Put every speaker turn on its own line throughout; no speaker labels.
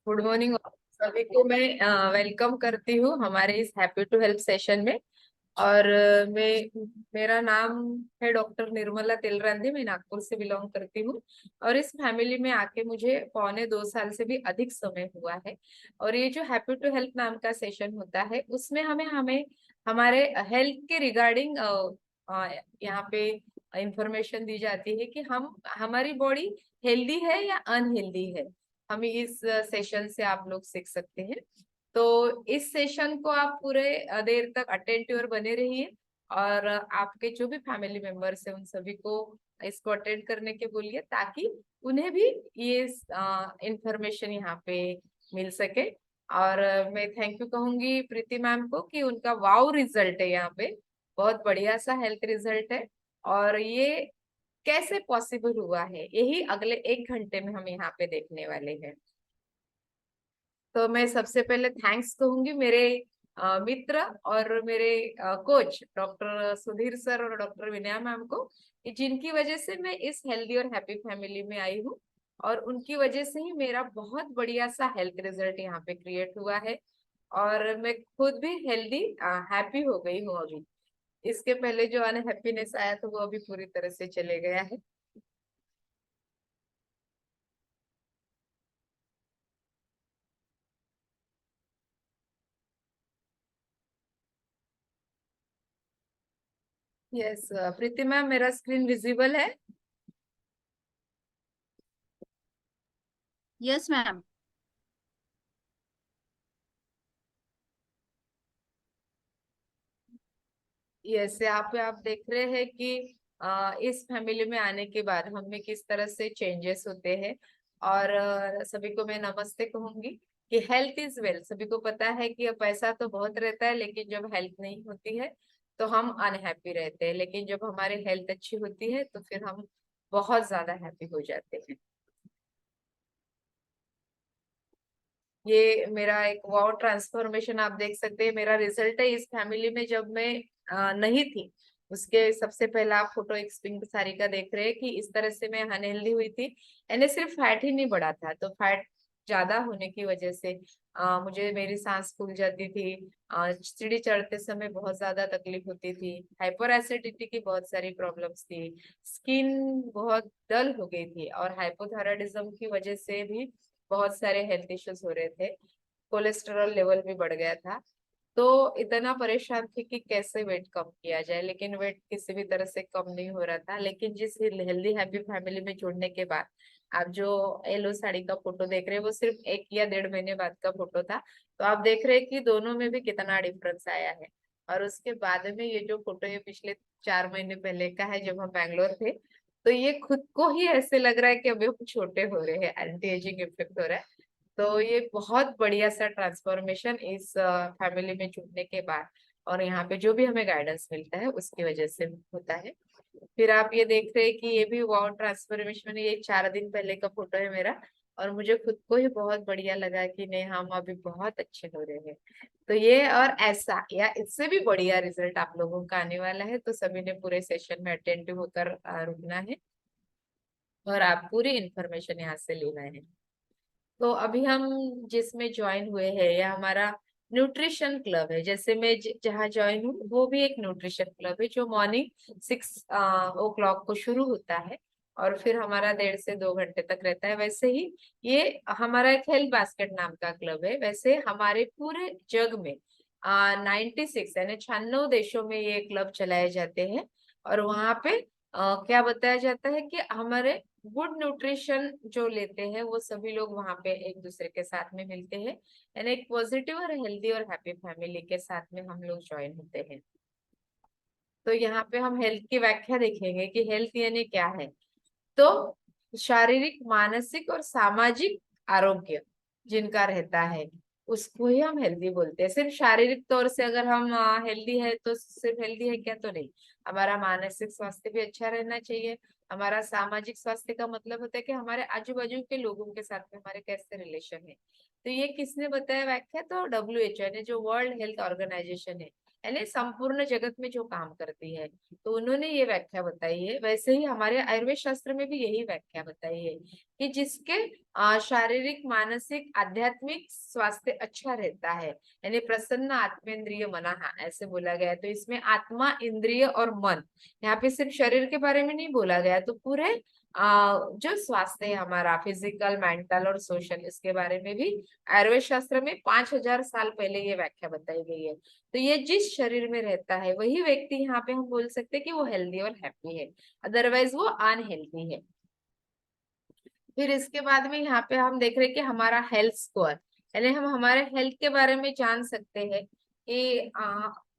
Good morning सभी को। मैं वेलकम करती हूँ हमारे इस हैप्पी टू हेल्प सेशन में। और मेरा नाम है डॉक्टर निर्मला तिलरंदी। मैं नागपुर से बिलोंग करती हूँ और इस फैमिली में आके मुझे 1.25 साल से भी अधिक समय हुआ है। और ये जो हैप्पी टू हेल्प नाम का सेशन होता है उसमें हमें हमें हमारे हेल्थ के रिगार्डिंग यहाँ पे इंफॉर्मेशन दी जाती है कि हम हमारी बॉडी हेल्दी है या अनहेल्दी है। हम इस सेशन से आप लोग सीख सकते हैं। तो इस सेशन को आप पूरे देर तक अटेंटिव और बने रहिए। और आपके जो भी फैमिली मेंबर्स हैं उन सभी को इसको अटेंड करने के बोलिए ताकि उन्हें भी ये इंफॉर्मेशन यहाँ पे मिल सके। और मैं थैंक यू कहूंगी प्रीति मैम को कि उनका वाव रिजल्ट है यहाँ पे। बहुत बढ़िया सा हेल्थ रिजल्ट है। और ये कैसे पॉसिबल हुआ है यही अगले 1 घंटे में हम यहाँ पे देखने वाले हैं। तो मैं सबसे पहले थैंक्स कहूंगी मेरे मित्र और मेरे कोच डॉक्टर सुधीर सर और डॉक्टर विनया मैम को कि जिनकी वजह से मैं इस हेल्दी और हैप्पी फैमिली में आई हूँ। और उनकी वजह से ही मेरा बहुत बढ़िया सा हेल्थ रिजल्ट यहाँ पे क्रिएट हुआ है। और मैं खुद भी हेल्दी हैप्पी हो गई हूँ अभी। इसके पहले जो अनहैप्पीनेस आया था वो अभी पूरी तरह से चले गया है। यस प्रीति मैम, मेरा स्क्रीन विजिबल है?
Yes ma'am.
यस, यहाँ पे आप देख रहे हैं कि इस फैमिली में आने के बाद हम में किस तरह से चेंजेस होते हैं। और सभी को मैं नमस्ते कहूंगी कि हेल्थ इज वेल्थ। सभी को पता है कि पैसा तो बहुत रहता है लेकिन जब हेल्थ नहीं होती है तो हम अनहैप्पी रहते हैं, लेकिन जब हमारी हेल्थ अच्छी होती है तो फिर हम बहुत ज्यादा हैप्पी हो जाते हैं। ये मेरा एक वाव ट्रांसफॉर्मेशन आप देख सकते हैं। मेरा रिजल्ट है इस फैमिली में जब मैं नहीं थी। उसके सबसे पहला आप फोटो एक पिंक साड़ी का देख रहे हैं कि इस तरह से मैं अनहेल्दी हुई थी। यानी सिर्फ फैट ही नहीं बढ़ा था, तो फैट ज्यादा होने की वजह से मुझे मेरी सांस फूल जाती थी। सीढ़ी चढ़ते समय बहुत ज्यादा तकलीफ होती थी। हाइपर एसिडिटी की बहुत सारी प्रॉब्लम्स थी। स्किन बहुत डल हो गई थी और हाइपोथायराइडिज्म की वजह से भी बहुत सारे हेल्थ इश्यूज हो रहे थे। कोलेस्टेरॉल लेवल भी बढ़ गया था। तो इतना परेशान थी कि कैसे वेट कम किया जाए, लेकिन वेट किसी भी तरह से कम नहीं हो रहा था। लेकिन जिस हेल्दी हैप्पी फैमिली में जुड़ने के बाद आप जो येलो साड़ी का फोटो देख रहे हैं वो सिर्फ 1 या 1.5 महीने बाद का फोटो था। तो आप देख रहे हैं कि दोनों में भी कितना डिफरेंस आया है। और उसके बाद में ये जो फोटो ये पिछले 4 महीने पहले का है जब हम बैंगलोर थे। तो ये खुद को ही ऐसे लग रहा है कि अभी हम छोटे हो रहे हैं, एंटी एजिंग इफेक्ट हो रहा है। तो ये बहुत बढ़िया सा ट्रांसफॉर्मेशन इस फैमिली में जुड़ने के बाद और यहाँ पे जो भी हमें गाइडेंस मिलता है उसकी वजह से होता है। फिर आप ये देख रहे हैं कि ये भी वाव ट्रांसफॉर्मेशन, ये 4 दिन पहले का फोटो है मेरा। और मुझे खुद को ही बहुत बढ़िया लगा कि नहीं, हम अभी बहुत अच्छे हो रहे हैं। तो ये और ऐसा या इससे भी बढ़िया रिजल्ट आप लोगों का आने वाला है, तो सभी ने पूरे सेशन में अटेंटिव होकर रुकना है और आप पूरी इंफॉर्मेशन यहाँ से लेना है। तो अभी हम जिसमें ज्वाइन हुए हैं या हमारा न्यूट्रिशन क्लब है, जैसे मैं जहाँ ज्वाइन हूँ वो भी एक न्यूट्रिशन क्लब है जो मॉर्निंग 6 o'clock को शुरू होता है और फिर हमारा 1.5 से 2 घंटे तक रहता है। वैसे ही ये हमारा एक हेल्थ बास्केट नाम का क्लब है। वैसे हमारे पूरे जग में 96 यानी 96 देशों में ये क्लब चलाए जाते हैं। और वहां पे क्या बताया जाता है कि हमारे गुड न्यूट्रिशन जो लेते हैं वो सभी लोग वहां पे एक दूसरे के साथ में मिलते हैं। यानी एक पॉजिटिव और हेल्दी और हैप्पी फैमिली के साथ में हम लोग ज्वाइन होते हैं। तो यहाँ पे हम हेल्थ की व्याख्या देखेंगे कि हेल्थ यानी क्या है। तो शारीरिक, मानसिक और सामाजिक आरोग्य जिनका रहता है उसको ही हम हेल्दी बोलते हैं। सिर्फ शारीरिक तौर से अगर हम हेल्दी है तो सिर्फ हेल्दी है क्या? तो नहीं। हमारा मानसिक स्वास्थ्य भी अच्छा रहना चाहिए। हमारा सामाजिक स्वास्थ्य का मतलब होता है कि हमारे आजू बाजू के लोगों के साथ में हमारे कैसे रिलेशन है। तो ये किसने बताया व्याख्या? तो WHO यानी जो वर्ल्ड हेल्थ ऑर्गेनाइजेशन है यानी संपूर्ण जगत में जो काम करती है। तो उन्होंने ये व्याख्या बताई है। वैसे ही हमारे आयुर्वेद शास्त्र में भी यही व्याख्या बताई है कि जिसके शारीरिक, मानसिक, आध्यात्मिक स्वास्थ्य अच्छा रहता है, यानी प्रसन्न आत्मेंद्रिय मना, ऐसे बोला गया है। तो इसमें आत्मा, इंद्रिय और मन, यहाँ पे सिर्फ शरीर के बारे में नहीं बोला गया, तो पूरे जो स्वास्थ्य है हमारा, फिजिकल, मेंटल और सोशल, इसके बारे में भी आयुर्वेद शास्त्र में 5000 साल पहले ये व्याख्या बताई गई है। तो ये जिस शरीर में रहता है वही व्यक्ति, यहाँ पे हम बोल सकते हैं कि वो हेल्दी और हैप्पी है, अदरवाइज वो अनहेल्दी है। फिर इसके बाद में यहाँ पे हम देख रहे हैं कि हमारा हेल्थ स्कोर, यानी हम हमारे हेल्थ के बारे में जान सकते हैं कि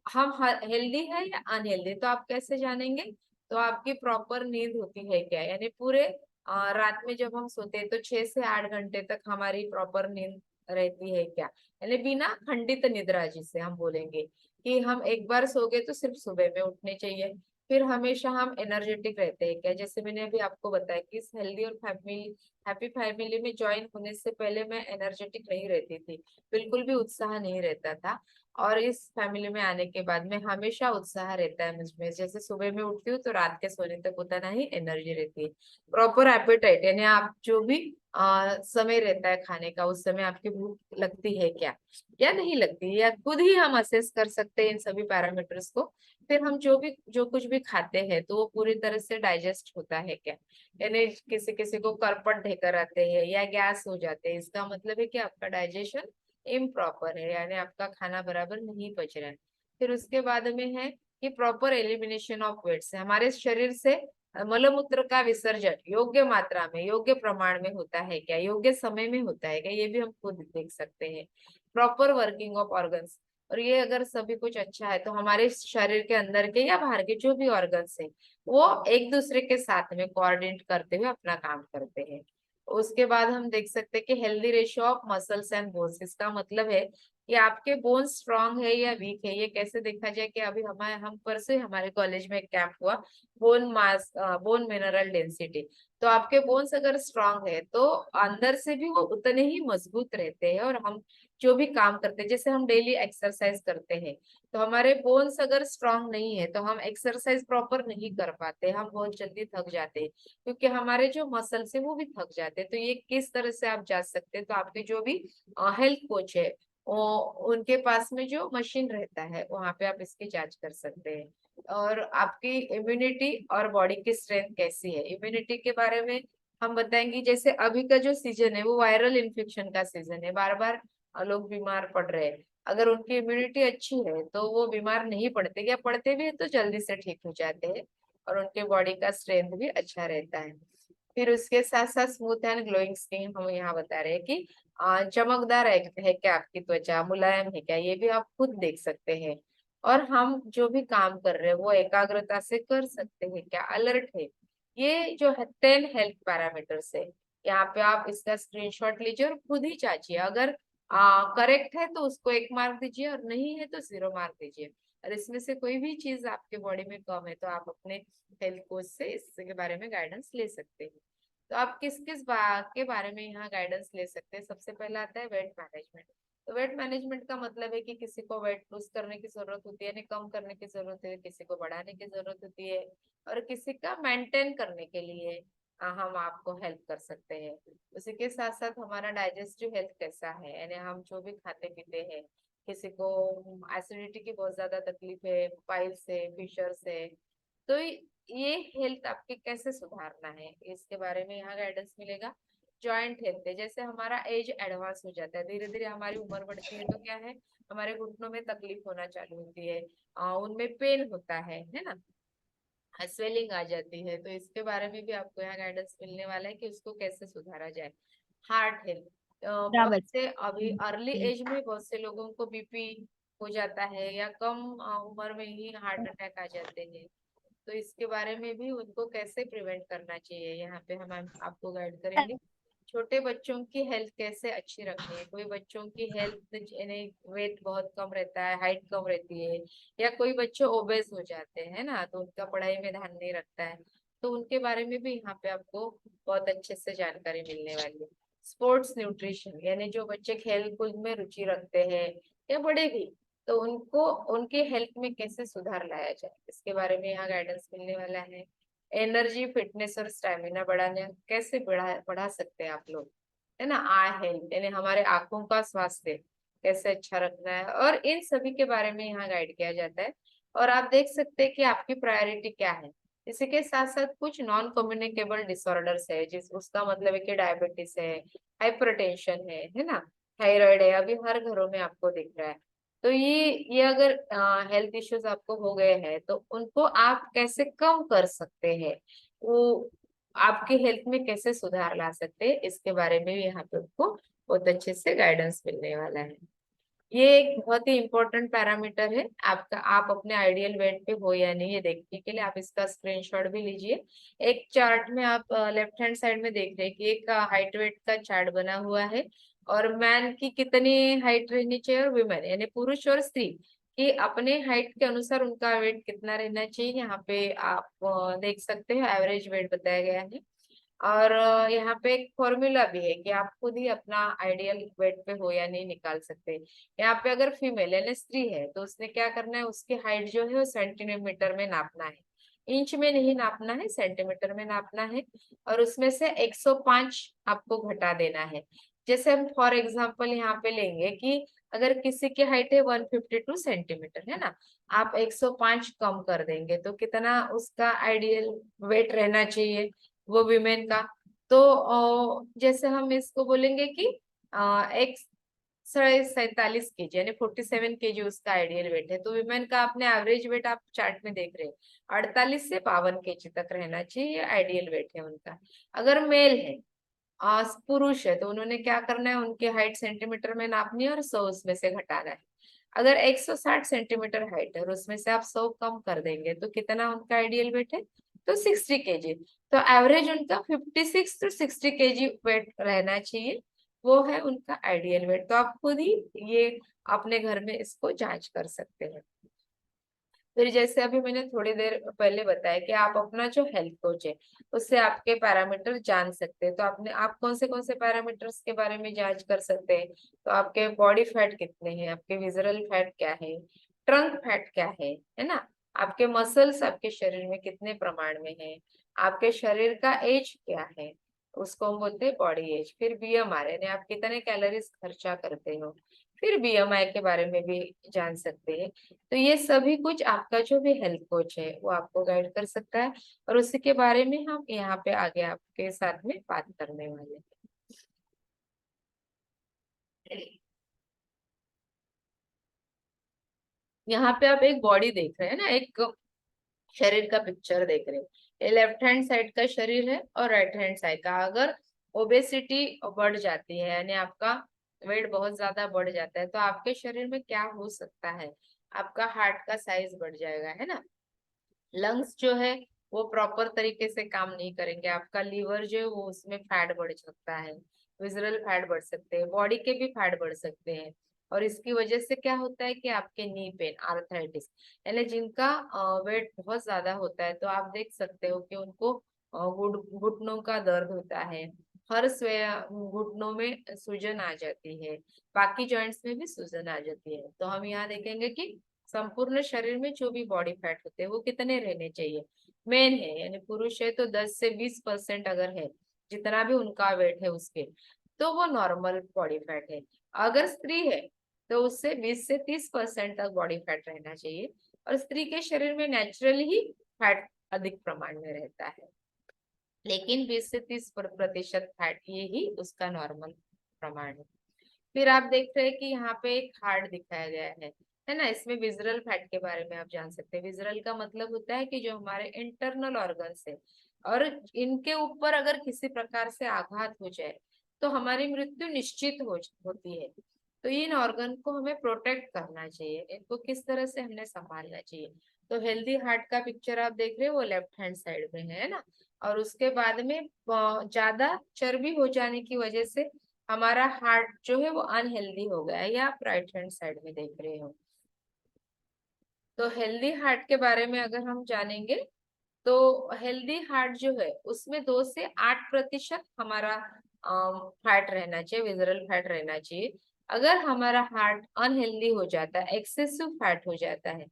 हम हेल्दी है या अनहेल्दी। तो आप कैसे जानेंगे? तो आपकी प्रॉपर नींद होती है क्या, यानी पूरे रात में जब हम सोते हैं तो 6 से 8 घंटे तक हमारी प्रॉपर नींद रहती है क्या, यानी बिना खंडित निद्रा, जिसे हम बोलेंगे कि हम एक बार सो गए तो सिर्फ सुबह में उठने चाहिए। फिर हमेशा हम एनर्जेटिक रहते हैं क्या, जैसे मैंने अभी आपको बताया कि इस हेल्दी और हैप्पी फैमिली में ज्वाइन होने से पहले मैं एनर्जेटिक नहीं रहती थी, बिल्कुल भी उत्साह नहीं रहता था। और इस फैमिली में आने के बाद में हमेशा उत्साह रहता है मुझमें, जैसे सुबह में उठती हूँ तो रात के सोने तक उतना ही एनर्जी रहती है। प्रॉपर एपेटाइट, यानी आप जो भी समय रहता है खाने का, उस समय आपकी भूख लगती है क्या या नहीं लगती, या खुद ही हम असेस कर सकते हैं इन सभी पैरामीटर्स को। फिर हम जो कुछ भी खाते हैं तो वो पूरी तरह से डाइजेस्ट होता है क्या, यानी किसी किसी को करपट ढेकर आते हैं या गैस हो जाते हैं, इसका मतलब है कि आपका डाइजेशन इम्प्रॉपर है, यानी आपका खाना बराबर नहीं पच रहा है। फिर उसके बाद में है कि प्रॉपर एलिमिनेशन ऑफ वेट्स, हमारे शरीर से मलमूत्र का विसर्जन योग्य मात्रा में, योग्य प्रमाण में होता है क्या, योग्य समय में होता है क्या, ये भी हम खुद देख सकते हैं। प्रॉपर वर्किंग ऑफ ऑर्गन्स, और ये अगर सभी कुछ अच्छा है तो हमारे शरीर के अंदर के या बाहर के जो भी ऑर्गन्स हैं वो एक दूसरे के साथ में कोऑर्डिनेट करते हुए अपना काम करते हैं। उसके बाद हम देख सकते हैं कि healthy ratio of muscles and bones, इसका मतलब है कि आपके बोन्स स्ट्रांग है या वीक है। ये कैसे देखा जाए कि अभी हम परसों ही हमारे कॉलेज में एक कैंप हुआ, bone mass, bone mineral density. तो आपके बोन्स अगर स्ट्रांग है तो अंदर से भी वो उतने ही मजबूत रहते हैं, और हम जो भी काम करते हैं, जैसे हम डेली एक्सरसाइज करते हैं, तो हमारे बोन्स अगर स्ट्रांग नहीं है तो हम एक्सरसाइज प्रॉपर नहीं कर पाते, हम बहुत जल्दी थक जाते हैं, क्योंकि हमारे जो मसल्स है वो भी थक जाते हैं। तो ये किस तरह से आप जा सकते हैं, तो आपके जो भी हेल्थ कोच है वो, उनके पास में जो मशीन रहता है वहां पे आप इसकी जांच कर सकते हैं। और आपकी इम्यूनिटी और बॉडी की स्ट्रेंथ कैसी है, इम्यूनिटी के बारे में हम बताएंगे। जैसे अभी का जो सीजन है वो वायरल इन्फेक्शन का सीजन है, बार बार लोग बीमार पड़ रहे हैं। अगर उनकी इम्यूनिटी अच्छी है तो वो बीमार नहीं पड़ते, या पड़ते भी है तो जल्दी से ठीक हो जाते हैं, और उनके बॉडी का स्ट्रेंथ भी अच्छा रहता है। फिर उसके साथ साथ स्मूथ एंड ग्लोइंग स्किन, हम यहाँ बता रहे हैं कि चमकदार है क्या आपकी त्वचा, मुलायम है क्या, ये भी आप खुद देख सकते हैं। और हम जो भी काम कर रहे हैं वो एकाग्रता से कर सकते हैं क्या, अलर्ट है। ये जो है 10 हेल्थ पैरामीटर्स है, यहाँ पे आप इसका स्क्रीनशॉट लीजिए और खुद ही जांचिए। अगर करेक्ट है तो उसको 1 मार्क दीजिए, और नहीं है तो 0 मार्क दीजिए। और इसमें से कोई भी चीज आपके बॉडी में कम है तो आप अपने हेल्थ कोच से इसके बारे में गाइडेंस ले सकते हैं। तो आप किस किस बात के बारे में यहाँ गाइडेंस ले सकते हैं? सबसे पहला आता है वेट मैनेजमेंट। तो वेट मैनेजमेंट का मतलब है कि किसी को वेट लूज करने की जरूरत होती है, यानी कम करने की जरूरत है, किसी को बढ़ाने की जरूरत होती है, और किसी का मेंटेन करने के लिए हम आपको हेल्प कर सकते हैं। उसी के साथ साथ हमारा डाइजेस्टिव हेल्थ कैसा है, यानी हम जो भी खाते पीते हैं, किसी को एसिडिटी की बहुत ज्यादा तकलीफ है, पाइल्स से, फिशर से, तो ये हेल्थ आपके कैसे सुधारना है, इसके बारे में यहाँ गाइडेंस मिलेगा। जॉइंट हेल्थ है, जैसे हमारा एज एडवांस हो जाता है, धीरे धीरे हमारी उम्र बढ़ती है, तो क्या है, हमारे घुटनों में तकलीफ होना चालू होती है, उनमें पेन होता है ना, स्वेलिंग आ जाती है। तो इसके बारे में भी आपको यहाँ गाइडेंस मिलने वाला है कि उसको कैसे सुधारा जाए। हार्ट हेल्थ, बहुत
बराबर।
से अभी अर्ली एज में बहुत से लोगों को बीपी हो जाता है, या कम उम्र में ही हार्ट अटैक आ जाते हैं। तो इसके बारे में भी उनको कैसे प्रिवेंट करना चाहिए, यहाँ पे हम आपको गाइड करेंगे। छोटे बच्चों की हेल्थ कैसे अच्छी रखनी है, कोई बच्चों की हेल्थ यानी वेट बहुत कम रहता है, हाइट कम रहती है, या कोई बच्चे ओबेस हो जाते हैं ना, तो उनका पढ़ाई में ध्यान नहीं रखता है, तो उनके बारे में भी यहाँ पे आपको बहुत अच्छे से जानकारी मिलने वाली है। स्पोर्ट्स न्यूट्रिशन, यानी जो बच्चे खेल कूद में रुचि रखते हैं या बड़े भी, तो उनको उनके हेल्थ में कैसे सुधार लाया जाए, इसके बारे में यहाँ गाइडेंस मिलने वाला है। एनर्जी, फिटनेस और स्टेमिना बढ़ाने कैसे बढ़ा सकते हैं आप लोग, है ना। आई हेल्थ यानी हमारे आंखों का स्वास्थ्य कैसे अच्छा रखना है, और इन सभी के बारे में यहाँ गाइड किया जाता है। और आप देख सकते हैं कि आपकी प्रायोरिटी क्या है। इसी के साथ साथ कुछ नॉन कम्युनिकेबल डिसऑर्डर्स है, जिस उसका मतलब है कि डायबिटीज है, हाइपरटेंशन है ना, थायराइड है, अभी हर घरों में आपको दिख रहा है। तो ये अगर हेल्थ इश्यूज आपको हो गए हैं तो उनको आप कैसे कम कर सकते हैं, वो आपके हेल्थ में कैसे सुधार ला सकते हैं, इसके बारे में भी यहाँ पे आपको बहुत अच्छे से गाइडेंस मिलने वाला है। ये एक बहुत ही इंपॉर्टेंट पैरामीटर है आपका, आप अपने आइडियल वेट पे हो या नहीं ये देखने के लिए आप इसका स्क्रीनशॉट भी लीजिए। एक चार्ट में आप लेफ्ट हैंड साइड में देख रहे हैं कि एक हाइट वेट का चार्ट बना हुआ है, और मैन की कितनी हाइट रहनी चाहिए और वुमेन यानी पुरुष और स्त्री की अपने हाइट के अनुसार उनका वेट कितना रहना चाहिए, यहाँ पे आप देख सकते हैं एवरेज वेट बताया गया है। और यहाँ पे एक फॉर्मूला भी है कि आप खुद ही अपना आइडियल वेट पे हो या नहीं निकाल सकते। यहाँ पे अगर फीमेल यानी स्त्री है तो उसने क्या करना है, उसकी हाइट जो है वो सेंटीमीटर में नापना है, इंच में नहीं नापना है, सेंटीमीटर में नापना है। और उसमें से 105 आपको घटा देना है। जैसे हम फॉर एग्जाम्पल यहाँ पे लेंगे कि अगर किसी की हाइट है 152 सेंटीमीटर, है ना, आप 105 कम कर देंगे तो कितना उसका आइडियल वेट रहना चाहिए वो विमेन का। तो जैसे हम इसको बोलेंगे कि एक 47 केजी यानी 47 केजी उसका आइडियल वेट है, तो विमेन का अपने एवरेज वेट आप चार्ट में देख रहे हैं 48 से 52 केजी तक रहना चाहिए, ये आइडियल वेट है उनका। अगर मेल है पुरुष है तो उन्होंने क्या करना है, उनकी हाइट सेंटीमीटर में नापनी है और 100 उसमें से घटाना है। अगर 160 सेंटीमीटर हाइट है और उसमें से आप 100 कम कर देंगे तो कितना उनका आइडियल वेट है, तो 60 केजी। तो एवरेज उनका 56 to 60 केजी वेट रहना चाहिए, वो है उनका आइडियल वेट। तो आप खुद ही ये अपने घर में इसको जांच कर सकते हैं। फिर जैसे अभी मैंने थोड़ी देर पहले बताया कि आप अपना जो हेल्थ कोच है उससे आपके पैरामीटर जान सकते हैं। तो आपने आप कौन से पैरामीटर्स के बारे में जांच कर सकते हैं, तो आपके बॉडी फैट कितने हैं, आपके विजरल फैट क्या है, ट्रंक फैट क्या है ना, आपके मसल्स आपके शरीर में कितने प्रमाण में है, आपके शरीर का एज क्या है, उसको हम बोलते हैं बॉडी एज। फिर बीएमआर यानी आप कितने कैलोरीज खर्चा करते हो, फिर बीएमआई के बारे में भी जान सकते हैं। तो ये सभी कुछ आपका जो भी हेल्थ कोच है वो आपको गाइड कर सकता है, और उसी के बारे में हम यहाँ पे आगे आपके साथ में बात करने वाले हैं। यहाँ पे आप एक बॉडी देख रहे हैं ना, एक शरीर का पिक्चर देख रहे हैं। ये लेफ्ट हैंड साइड का शरीर है और राइट हैंड साइड का। अगर ओबेसिटी बढ़ जाती है यानी आपका वेट बहुत ज्यादा बढ़ जाता है तो आपके शरीर में क्या हो सकता है, आपका हार्ट का साइज बढ़ जाएगा, है ना, लंग्स जो है वो प्रॉपर तरीके से काम नहीं करेंगे, आपका लीवर जो है वो उसमें फैट बढ़ सकता है, विजरल फैट बढ़ सकते हैं, बॉडी के भी फैट बढ़ सकते हैं। और इसकी वजह से क्या होता है कि आपके नी पेन, आर्थराइटिस, यानी जिनका वेट बहुत ज्यादा होता है तो आप देख सकते हो कि उनको घुटनों का दर्द होता है, हर घुटनों में सूजन आ जाती है, बाकी जॉइंट्स में भी सूजन आ जाती है। तो हम यहाँ देखेंगे कि संपूर्ण शरीर में जो भी बॉडी फैट होते हैं वो कितने रहने चाहिए। मेन है यानी पुरुष है तो 10 से 20% अगर है जितना भी उनका वेट है उसके, तो वो नॉर्मल बॉडी फैट है। अगर स्त्री है तो उससे 20 से 30% तक बॉडी फैट रहना चाहिए, और स्त्री के शरीर में नेचुरली ही फैट अधिक प्रमाण में रहता है, लेकिन 20 से 30% फैट ये ही उसका नॉर्मल प्रमाण है। फिर आप देख रहे हैं कि यहाँ पे एक हार्ट दिखाया गया है ना, इसमें विजरल फैट के बारे में आप जान सकते हैं। विजरल का मतलब होता है कि जो हमारे इंटरनल ऑर्गन्स है और इनके ऊपर अगर किसी प्रकार से आघात हो जाए तो हमारी मृत्यु निश्चित होती है। तो इन ऑर्गन को हमें प्रोटेक्ट करना चाहिए, इनको किस तरह से हमने संभालना चाहिए। तो हेल्दी हार्ट का पिक्चर आप देख रहे हो वो लेफ्ट हैंड साइड में है ना, और उसके बाद में ज्यादा चर्बी हो जाने की वजह से हमारा हार्ट जो है वो अनहेल्दी हो गया है, या आप राइट हैंड साइड में देख रहे हो। तो हेल्दी हार्ट के बारे में अगर हम जानेंगे तो हेल्दी हार्ट जो है उसमें 2 से 8% हमारा फैट रहना चाहिए, विजरल फैट रहना चाहिए। अगर हमारा हार्ट अनहेल्दी हो जाता है, एक्सेसिव फैट हो जाता है,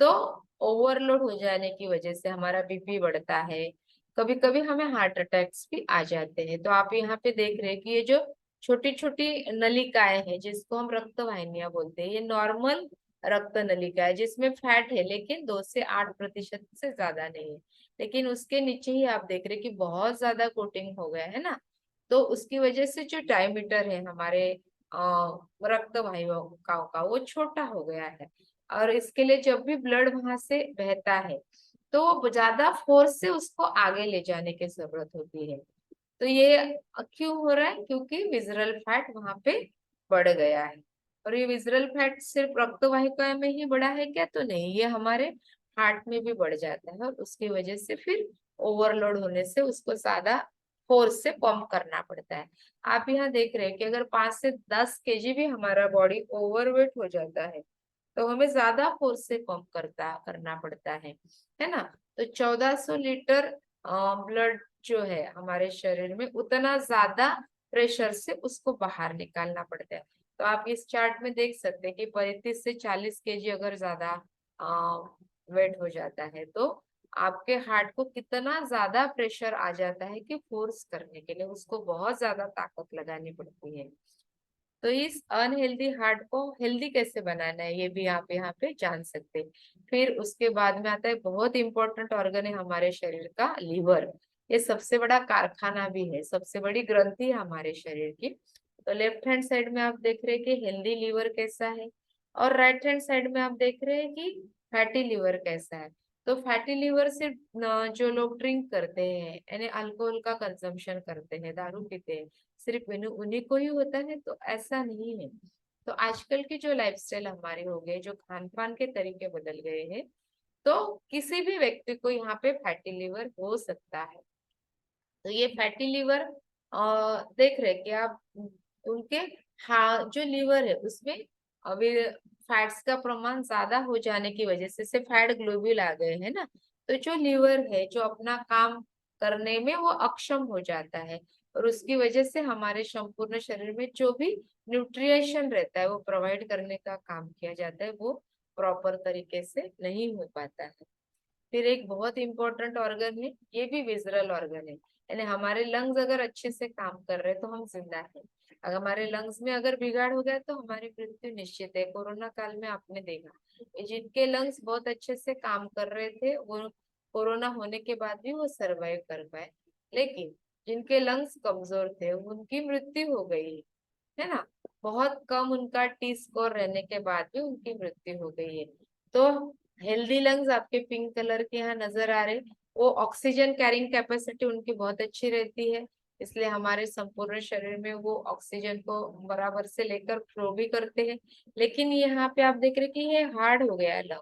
तो ओवरलोड हो जाने की वजह से हमारा बीपी बढ़ता है, कभी कभी हमें हार्ट अटैक्स भी आ जाते हैं। तो आप यहाँ पे देख रहे हैं कि ये जो छोटी छोटी नलिकाएं हैं जिसको हम रक्त वाहिनियां बोलते हैं, ये नॉर्मल रक्त नलिका है जिसमें फैट है, लेकिन 2 से 8% से ज्यादा नहीं है। लेकिन उसके नीचे ही आप देख रहे हैं कि बहुत ज्यादा कोटिंग हो गया है ना। तो उसकी वजह से जो डायमीटर है हमारे रक्त वाहिकाओं का वो छोटा हो गया है। और इसके लिए जब भी ब्लड वहां से बहता है तो वो ज्यादा फोर्स से उसको आगे ले जाने की जरूरत होती है। तो ये क्यों हो रहा है? क्योंकि विजरल फैट वहां पे बढ़ गया है। और ये विजरल फैट सिर्फ रक्त वाहिका में ही बढ़ा है क्या? तो नहीं, ये हमारे हार्ट में भी बढ़ जाता है, और उसकी वजह से फिर ओवरलोड होने से उसको ज्यादा फोर्स से पंप करना पड़ता है। आप यहाँ देख रहे हैं कि अगर 5 से 10 केजी भी हमारा बॉडी ओवरवेट हो जाता है तो हमें ज्यादा फोर्स से पंप करना पड़ता है ना। तो 1400 लीटर ब्लड जो है हमारे शरीर में, उतना ज्यादा प्रेशर से उसको बाहर निकालना पड़ता है। तो आप इस चार्ट में देख सकते हैं कि 35 से 40 केजी अगर ज्यादा वेट हो जाता है तो आपके हार्ट को कितना ज्यादा प्रेशर आ जाता है कि फोर्स करने के लिए उसको बहुत ज्यादा ताकत लगानी पड़ती है। तो इस अनहेल्दी हार्ट को हेल्दी कैसे बनाना है ये भी आप यहाँ पे जान सकते हैं। फिर उसके बाद में आता है बहुत इंपॉर्टेंट ऑर्गन है हमारे शरीर का, लीवर। ये सबसे बड़ा कारखाना भी है, सबसे बड़ी ग्रंथि है हमारे शरीर की। तो लेफ्ट हैंड साइड में आप देख रहे हैं कि हेल्दी लीवर कैसा है, और राइट हैंड साइड में आप देख रहे हैं कि फैटी लीवर कैसा है। तो फैटी लीवर सिर्फ जो लोग ड्रिंक करते हैं यानी अल्कोहल का कंजम्पशन करते हैं, दारू पीते हैं, सिर्फ उन्हीं को ही होता है, तो ऐसा नहीं है। तो आजकल की जो लाइफस्टाइल हमारी हो गई, जो खान पान के तरीके बदल गए हैं, तो किसी भी व्यक्ति को यहाँ पे फैटी लिवर हो सकता है। तो ये फैटी लिवर देख रहे कि आप उनके, हाँ, जो लीवर है उसमें अभी फैट्स का प्रमाण ज्यादा हो जाने की वजह से फैट ग्लोब्यूल आ गए हैं ना। तो जो लीवर है जो अपना काम करने में वो अक्षम हो जाता है, और उसकी वजह से हमारे संपूर्ण शरीर में जो भी न्यूट्रिएशन रहता है वो प्रोवाइड करने का काम किया जाता है, वो प्रॉपर तरीके से नहीं हो पाता है। फिर एक बहुत इंपॉर्टेंट ऑर्गन है, ये भी विजरल ऑर्गन है, यानी हमारे लंग्स अगर अच्छे से काम कर रहे हैं तो हम जिंदा हैं। अगर हमारे लंग्स में अगर बिगाड़ हो गया तो हमारी मृत्यु निश्चित है। कोरोना काल में आपने देखा कि जिनके लंग्स बहुत अच्छे से काम कर रहे थे वो कोरोना होने के बाद भी वो सरवाइव कर पाए, लेकिन जिनके लंग्स कमजोर थे उनकी मृत्यु हो गई है ना। बहुत कम उनका टी स्कोर रहने के बाद भी उनकी मृत्यु हो गई है। तो हेल्दी लंग्स आपके पिंक कलर के यहाँ नजर आ रहे, वो ऑक्सीजन कैरिंग कैपेसिटी उनकी बहुत अच्छी रहती है, इसलिए हमारे संपूर्ण शरीर में वो ऑक्सीजन को बराबर से लेकर फ्लो भी करते हैं। लेकिन यहाँ पे आप देख रहे हैं कि ये हार्ड हो गया है लंग,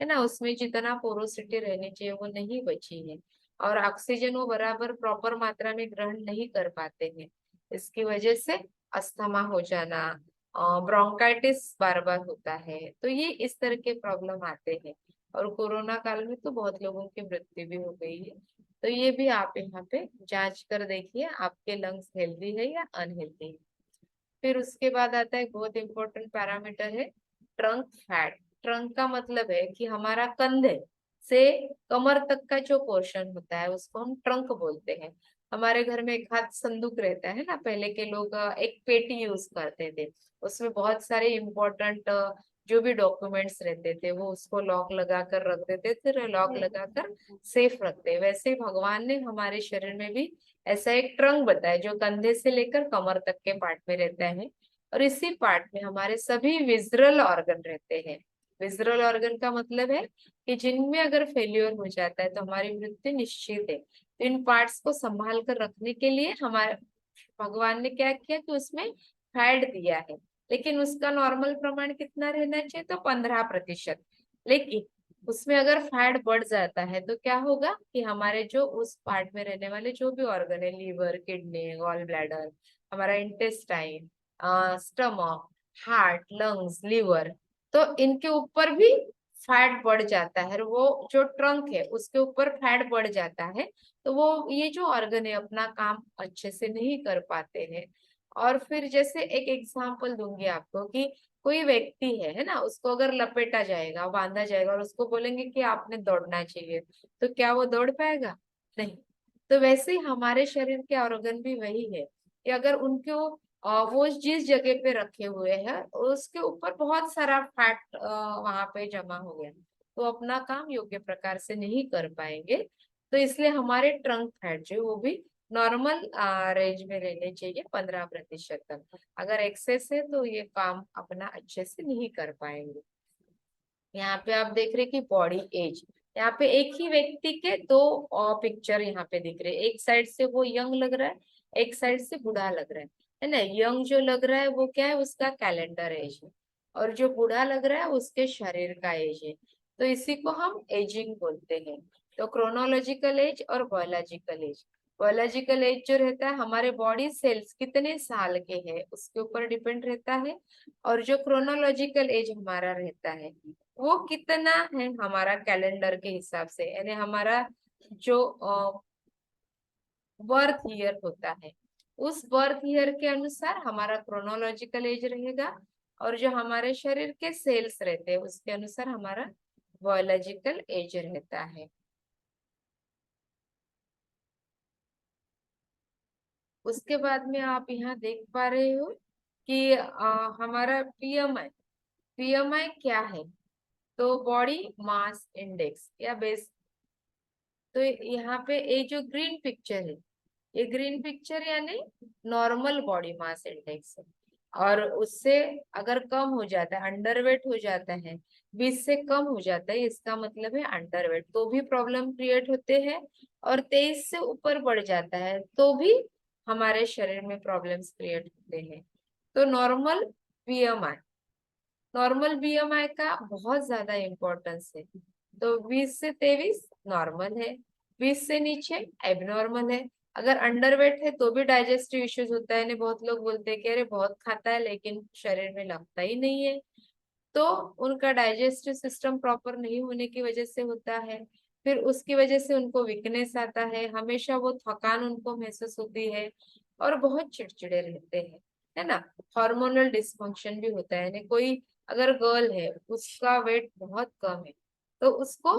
है ना, उसमें जितना पोरोसिटी रहनी चाहिए वो नहीं बची है, और ऑक्सीजन वो बराबर प्रॉपर मात्रा में ग्रहण नहीं कर पाते हैं। इसकी वजह से अस्थमा हो जाना, ब्रोंकाइटिस बार बार होता है, तो ये इस तरह के प्रॉब्लम आते हैं। और कोरोना काल में तो बहुत लोगों की मृत्यु भी हो गई है। तो ये भी आप यहाँ पे जांच कर देखिए आपके लंग्स हेल्दी है या अनहेल्दी है। फिर उसके बाद आता है बहुत इंपॉर्टेंट पैरामीटर है ट्रंक फैट। ट्रंक का मतलब है कि हमारा कंधे से कमर तक का जो पोर्शन होता है उसको हम ट्रंक बोलते हैं। हमारे घर में एक हाथ संदूक रहता है ना, पहले के लोग एक पेटी यूज करते थे, उसमें बहुत सारे इम्पोर्टेंट जो भी डॉक्यूमेंट्स रहते थे वो उसको लॉक लगा कर रख देते थे, लॉक लगाकर सेफ रखते। वैसे ही भगवान ने हमारे शरीर में भी ऐसा एक ट्रंक बताया जो कंधे से लेकर कमर तक के पार्ट में रहता है, और इसी पार्ट में हमारे सभी विजरल ऑर्गन रहते हैं। विजरल ऑर्गन का मतलब है कि जिनमें अगर फेल्योर हो जाता है तो हमारी मृत्यु निश्चित है। तो इन पार्ट्स को संभाल कर रखने के लिए हमारे भगवान ने क्या किया कि उसमें फैट दिया है, लेकिन उसका नॉर्मल प्रमाण कितना रहना चाहिए? तो 15%। लेकिन उसमें अगर फैट बढ़ जाता है तो क्या होगा कि हमारे जो उस पार्ट में रहने वाले जो भी ऑर्गन है, लीवर, किडनी, गॉल ब्लैडर, हमारा intestine, stomach, heart, lungs, liver, तो इनके ऊपर भी फैट बढ़ जाता है। वो जो ट्रंक है उसके ऊपर फैट बढ़ जाता है, तो वो ये जो ऑर्गन है अपना काम अच्छे से नहीं कर पाते हैं। और फिर जैसे एक एग्जांपल दूंगी आपको कि कोई व्यक्ति है ना, उसको अगर लपेटा जाएगा, बांधा जाएगा और उसको बोलेंगे कि आपने दौड़ना चाहिए, तो क्या वो दौड़ पाएगा? नहीं। तो वैसे ही हमारे शरीर के ऑर्गन भी वही है कि अगर उनको वो जिस जगह पे रखे हुए हैं उसके ऊपर बहुत सारा फैट वहां पे जमा हो गया, तो अपना काम योग्य प्रकार से नहीं कर पाएंगे। तो इसलिए हमारे ट्रंक फैट जो है वो भी नॉर्मल रेंज में रहने चाहिए, 15% तक। अगर एक्सेस है तो ये काम अपना अच्छे से नहीं कर पाएंगे। यहाँ पे आप देख रहे कि बॉडी एज, यहाँ पे एक ही व्यक्ति के दो पिक्चर यहाँ पे दिख रहे हैं। एक साइड से वो यंग लग रहा है, एक साइड से बूढ़ा लग रहा है ना। यंग जो लग रहा है वो क्या है, उसका कैलेंडर एज है, और जो बूढ़ा लग रहा है उसके शरीर का एज है। तो इसी को हम एजिंग बोलते हैं। तो क्रोनोलॉजिकल एज और बायोलॉजिकल एज, बायोलॉजिकल एज जो रहता है हमारे बॉडी सेल्स कितने साल के हैं उसके ऊपर डिपेंड रहता है। और जो क्रोनोलॉजिकल एज हमारा रहता है वो कितना है हमारा कैलेंडर के हिसाब से, यानी हमारा जो बर्थ ईयर होता है उस बर्थ ईयर के अनुसार हमारा क्रोनोलॉजिकल एज रहेगा। और जो हमारे शरीर के सेल्स रहते हैं उसके अनुसार हमारा बायोलॉजिकल एज रहता है। उसके बाद में आप यहाँ देख पा रहे हो कि हमारा पीएमआई, पीएमआई क्या है? तो बॉडी मास इंडेक्स या बेस। तो यहाँ पे ये जो ग्रीन पिक्चर है, ये ग्रीन पिक्चर यानी नॉर्मल बॉडी मास इंडेक्स है। और उससे अगर कम हो जाता है, अंडरवेट हो जाता है, 20 से कम हो जाता है, इसका मतलब है अंडरवेट, तो भी प्रॉब्लम क्रिएट होते हैं। और 23 से ऊपर बढ़ जाता है तो भी हमारे शरीर में प्रॉब्लम्स क्रिएट होते हैं। तो बीएमआई नॉर्मल बीएमआई का बहुत ज्यादा इम्पोर्टेंस है। तो 20 से 23 नॉर्मल है, 20 से नीचे एबनॉर्मल है। अगर अंडरवेट है तो भी डाइजेस्टिव इश्यूज होता है। बहुत लोग बोलते हैं कि अरे बहुत खाता है लेकिन शरीर में लगता ही नहीं है, तो उनका डाइजेस्टिव सिस्टम प्रॉपर नहीं होने की वजह से होता है। फिर उसकी वजह से उनको वीकनेस आता है, हमेशा वो थकान उनको महसूस होती है और बहुत चिड़चिड़े रहते हैं, है ना। हार्मोनल डिसफंक्शन भी होता है, यानी कोई अगर गर्ल है उसका वेट बहुत कम है तो उसको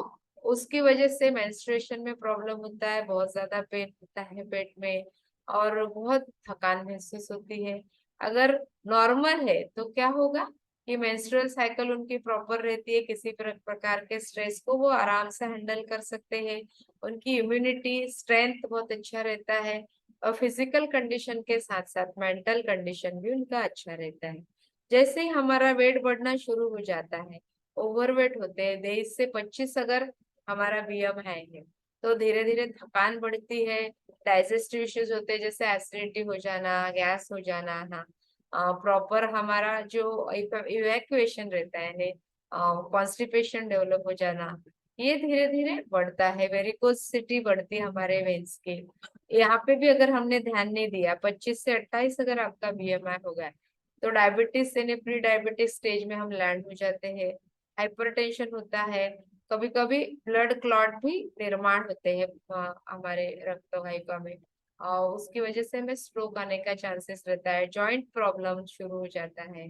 उसकी वजह से मेंस्ट्रुएशन में प्रॉब्लम होता है, बहुत ज्यादा पेन होता है पेट में और बहुत थकान महसूस होती है। अगर नॉर्मल है तो क्या होगा कि मेंस्ट्रुअल साइकिल उनकी प्रॉपर रहती है, किसी प्रकार के स्ट्रेस को वो आराम से हैंडल कर सकते हैं, उनकी इम्यूनिटी स्ट्रेंथ बहुत अच्छा रहता है। और फिजिकल कंडीशन के साथ साथ मेंटल कंडीशन भी उनका अच्छा रहता है। जैसे ही हमारा वेट बढ़ना शुरू हो जाता है, ओवरवेट होते हैं, 23 से 25 अगर हमारा बीएमआई है, तो धीरे धीरे थकान बढ़ती है, डाइजेस्टिव इश्यूज होते हैं जैसे एसिडिटी हो जाना, गैस हो जाना, हाँ, प्रॉपर हमारा जो इवैक्यूएशन रहता है, कॉन्स्टिपेशन डेवलप हो जाना, ये धीरे धीरे बढ़ता है। वेरिकोसिटी बढ़ती है हमारे वेन्स की। यहाँ पे भी अगर हमने ध्यान नहीं दिया, 25 से 28 अगर आपका बीएमआई हो गया तो डायबिटीज यानी प्री डायबिटीज स्टेज में हम लैंड हो जाते हैं। हाइपरटेंशन होता है, कभी कभी ब्लड क्लॉट भी निर्माण होते हैं हमारे रक्त वाहिका में, और उसकी वजह से हमें स्ट्रोक आने का चांसेस रहता है। जॉइंट प्रॉब्लम शुरू हो जाता है,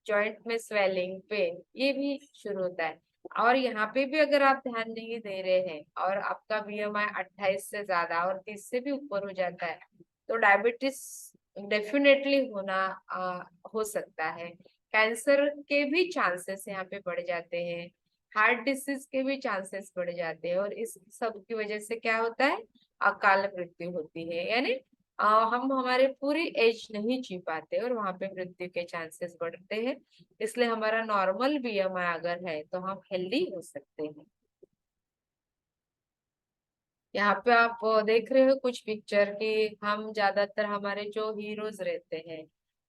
जॉइंट में स्वेलिंग पेन ये भी शुरू होता है। और यहाँ पे भी अगर आप ध्यान नहीं दे रहे हैं और आपका बीएमआई 28 से ज्यादा और 30 से भी ऊपर हो जाता है तो डायबिटीज डेफिनेटली होना हो सकता है। कैंसर के भी चांसेस यहाँ पे बढ़ जाते हैं, हार्ट डिसीज के भी चांसेस बढ़ जाते हैं। और इस सब की वजह से क्या होता है, अकाल मृत्यु होती है, यानी हम हमारे पूरी एज नहीं जी पाते और वहां पे मृत्यु के चांसेस बढ़ते हैं। इसलिए हमारा नॉर्मल बीएमआई अगर है तो हम हेल्दी हो सकते हैं। यहाँ पे आप देख रहे हो कुछ पिक्चर की, हम ज्यादातर हमारे जो हीरोज रहते हैं